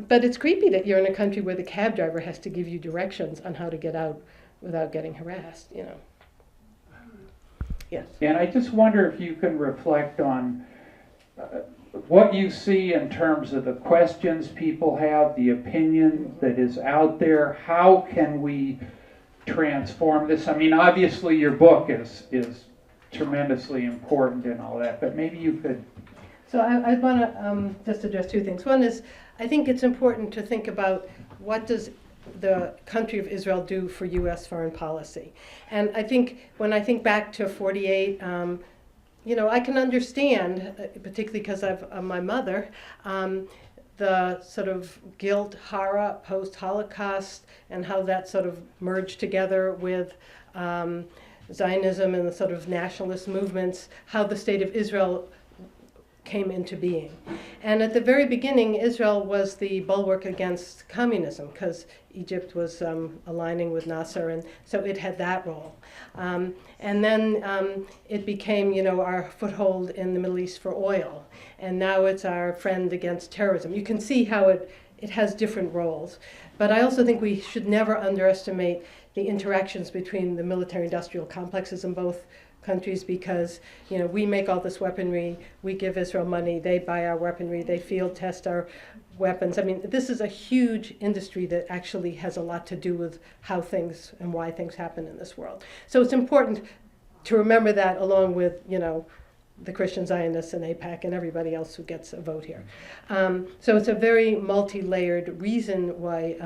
but it's creepy that you're in a country where the cab driver has to give you directions on how to get out without getting harassed, Yes. And I just wonder if you can reflect on what you see in terms of the questions people have, the opinion that is out there. How can we transform this? I mean, obviously your book is tremendously important and all that, but maybe you could. So I want to just address 2 things. One is, I think it's important to think about what does the country of Israel do for U.S. foreign policy. And I think when I think back to 48, I can understand, particularly because of my mother, the sort of guilt, horror, post-Holocaust, and how that sort of merged together with Zionism and the sort of nationalist movements, how the state of Israel came into being. And at the very beginning, Israel was the bulwark against communism because Egypt was aligning with Nasser, and so it had that role. And then it became, our foothold in the Middle East for oil, and now it's our friend against terrorism. You can see how it has different roles. But I also think we should never underestimate the interactions between the military-industrial complexes in both countries, because we make all this weaponry, we give Israel money, they buy our weaponry, they field test our weapons. I mean, this is a huge industry that actually has a lot to do with how things and why things happen in this world. So it's important to remember that, along with the Christian Zionists and AIPAC and everybody else who gets a vote here. So it's a very multi-layered reason why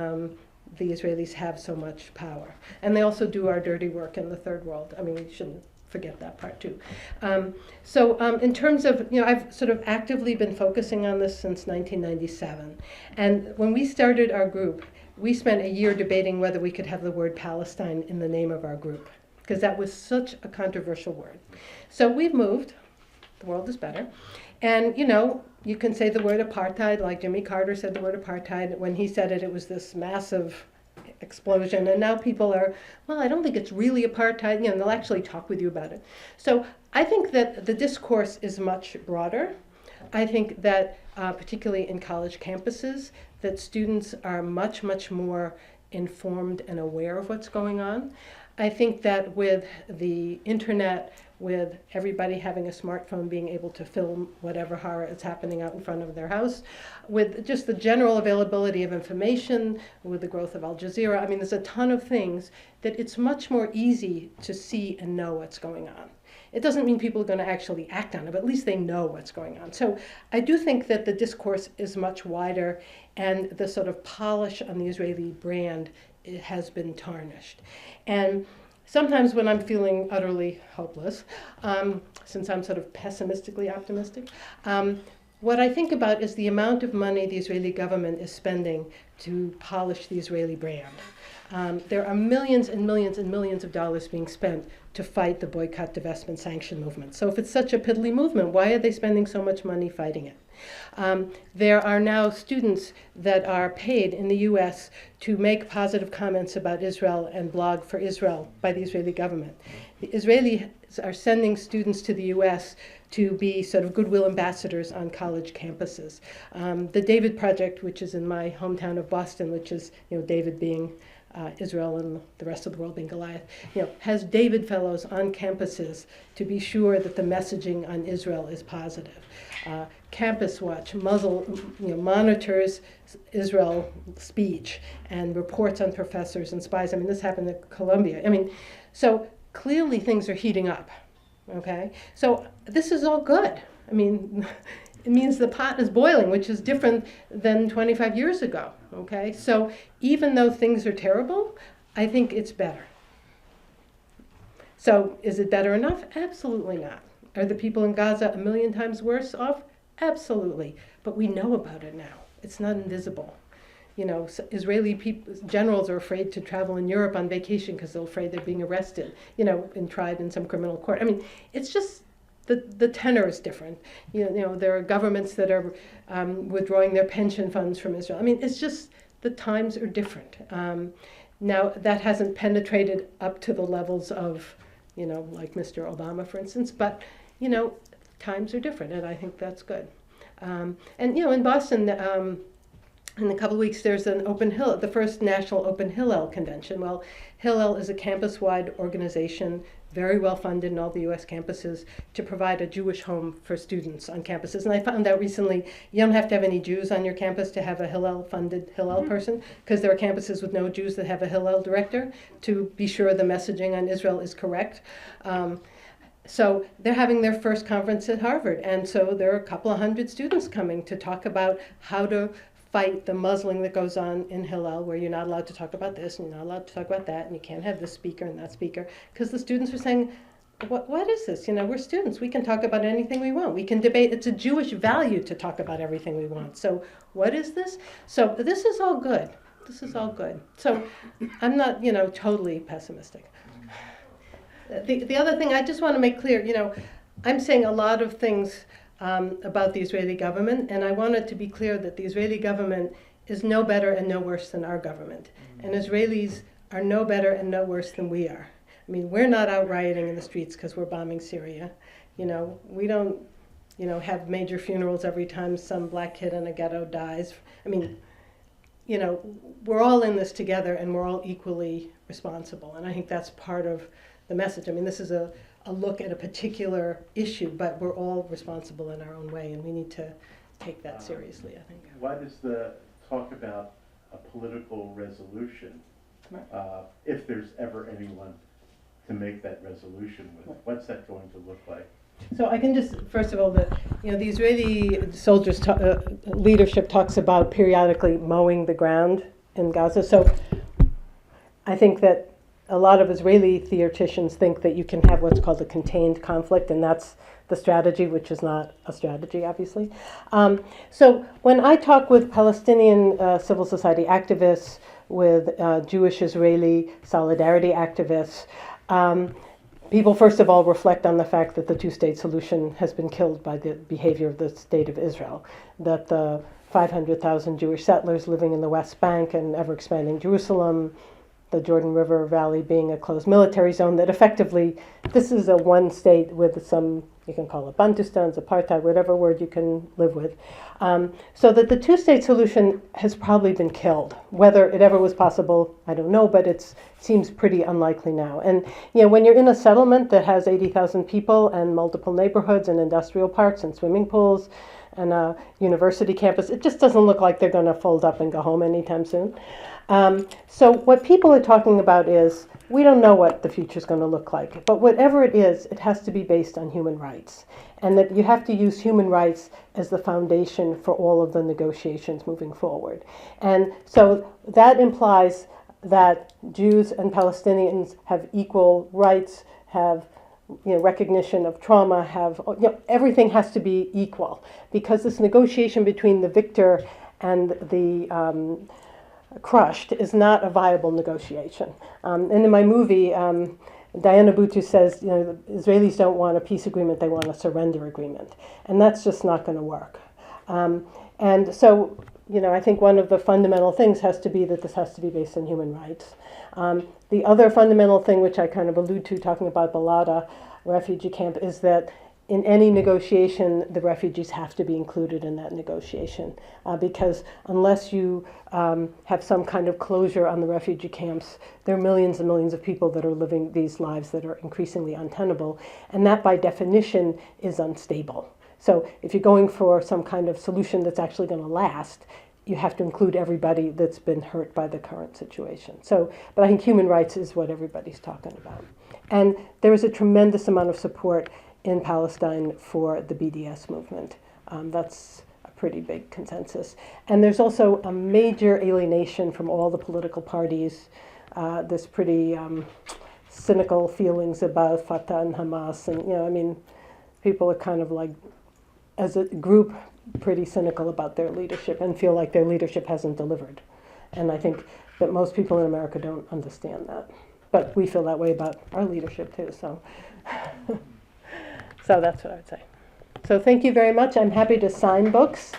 the Israelis have so much power. And they also do our dirty work in the third world. I mean, we shouldn't forget that part too. In terms of, I've sort of actively been focusing on this since 1997. And when we started our group, we spent a year debating whether we could have the word Palestine in the name of our group, because that was such a controversial word. So we've moved. The world is better. And, you can say the word apartheid, like Jimmy Carter said the word apartheid. When he said it, it was this massive explosion. And now people are, well, I don't think it's really apartheid. And they'll actually talk with you about it. So I think that the discourse is much broader. I think that, particularly in college campuses, that students are much, much more informed and aware of what's going on. I think that with the internet, with everybody having a smartphone, being able to film whatever horror is happening out in front of their house, with just the general availability of information, with the growth of Al Jazeera, I mean, there's a ton of things that it's much more easy to see and know what's going on. It doesn't mean people are going to actually act on it, but at least they know what's going on. So I do think that the discourse is much wider, and the sort of polish on the Israeli brand, it has been tarnished. And sometimes when I'm feeling utterly hopeless, since I'm sort of pessimistically optimistic, what I think about is the amount of money the Israeli government is spending to polish the Israeli brand. There are millions and millions and millions of dollars being spent to fight the boycott, divestment, sanction movement. So if it's such a piddly movement, why are they spending so much money fighting it? There are now students that are paid in the US to make positive comments about Israel and blog for Israel by the Israeli government. The Israelis are sending students to the US to be sort of goodwill ambassadors on college campuses. The David Project, which is in my hometown of Boston, which is David being Israel and the rest of the world being Goliath, has David Fellows on campuses to be sure that the messaging on Israel is positive. Campus Watch monitors Israel speech and reports on professors and spies. I mean, this happened at Columbia. I mean, so clearly things are heating up, okay? So this is all good. I mean, it means the pot is boiling, which is different than 25 years ago, okay? So even though things are terrible, I think it's better. So is it better enough? Absolutely not. Are the people in Gaza a million times worse off? Absolutely. But we know about it now. It's not invisible. Israeli generals are afraid to travel in Europe on vacation because they're afraid they're being arrested, and tried in some criminal court. I mean, it's just the tenor is different. There are governments that are withdrawing their pension funds from Israel. I mean, it's just the times are different. Now, that hasn't penetrated up to the levels of, like Mr. Obama, for instance, but, times are different, and I think that's good. In Boston, in a couple of weeks, there's an the first national Open Hillel convention. Well, Hillel is a campus-wide organization, very well funded in all the U.S. campuses, to provide a Jewish home for students on campuses. And I found out recently, you don't have to have any Jews on your campus to have a Hillel-funded Hillel person, because there are campuses with no Jews that have a Hillel director to be sure the messaging on Israel is correct. So they're having their first conference at Harvard, and so there are a couple of hundred students coming to talk about how to fight the muzzling that goes on in Hillel, where you're not allowed to talk about this and you're not allowed to talk about that, and you can't have this speaker and that speaker, because the students are saying, what is this? You know, we're students. We can talk about anything we want. We can debate. It's a Jewish value to talk about everything we want. So what is this? So this is all good. This is all good. So I'm not, you know, totally pessimistic. The other thing I just want to make clear, you know, I'm saying a lot of things about the Israeli government, and I want it to be clear that the Israeli government is no better and no worse than our government. And Israelis are no better and no worse than we are. I mean, we're not out rioting in the streets because we're bombing Syria. You know, we don't, you know, have major funerals every time some black kid in a ghetto dies. I mean, you know, we're all in this together and we're all equally responsible. And I think that's part of the message. I mean, this is a look at a particular issue, but we're all responsible in our own way, and we need to take that seriously, I think. Why does the talk about a political resolution, if there's ever anyone to make that resolution with, what's that going to look like? So I can just, first of all, the Israeli soldiers leadership talks about periodically mowing the ground in Gaza. So I think that a lot of Israeli theoreticians think that you can have what's called a contained conflict, and that's the strategy, which is not a strategy, obviously. So when I talk with Palestinian civil society activists, with Jewish-Israeli solidarity activists, people, first of all, reflect on the fact that the two-state solution has been killed by the behavior of the State of Israel, that the 500,000 Jewish settlers living in the West Bank and ever-expanding Jerusalem, the Jordan River Valley being a closed military zone, that effectively this is a one state with some, you can call it Bantustans, apartheid, whatever word you can live with. So that the two-state solution has probably been killed. Whether it ever was possible, I don't know, but it seems pretty unlikely now. And you know, when you're in a settlement that has 80,000 people and multiple neighborhoods and industrial parks and swimming pools and a university campus, it just doesn't look like they're going to fold up and go home anytime soon. So what people are talking about is, we don't know what the future is going to look like, but whatever it is, it has to be based on human rights, and that you have to use human rights as the foundation for all of the negotiations moving forward. And so that implies that Jews and Palestinians have equal rights, have recognition of trauma, have everything has to be equal, because this negotiation between the victor and the crushed is not a viable negotiation. And in my movie, Diana Boutou says, the Israelis don't want a peace agreement, they want a surrender agreement. And that's just not going to work. And so, I think one of the fundamental things has to be that this has to be based on human rights. The other fundamental thing, which I kind of allude to talking about Balada refugee camp, is that in any negotiation, the refugees have to be included in that negotiation, because unless you have some kind of closure on the refugee camps, there are millions and millions of people that are living these lives that are increasingly untenable, and that by definition is unstable. So if you're going for some kind of solution that's actually going to last, you have to include everybody that's been hurt by the current situation. But I think human rights is what everybody's talking about. And there is a tremendous amount of support in Palestine for the BDS movement. That's a pretty big consensus. And there's also a major alienation from all the political parties. There's pretty cynical feelings about Fatah and Hamas. And, people are kind of like, as a group, pretty cynical about their leadership and feel like their leadership hasn't delivered. And I think that most people in America don't understand that. But we feel that way about our leadership too, so. So that's what I would say. So thank you very much. I'm happy to sign books.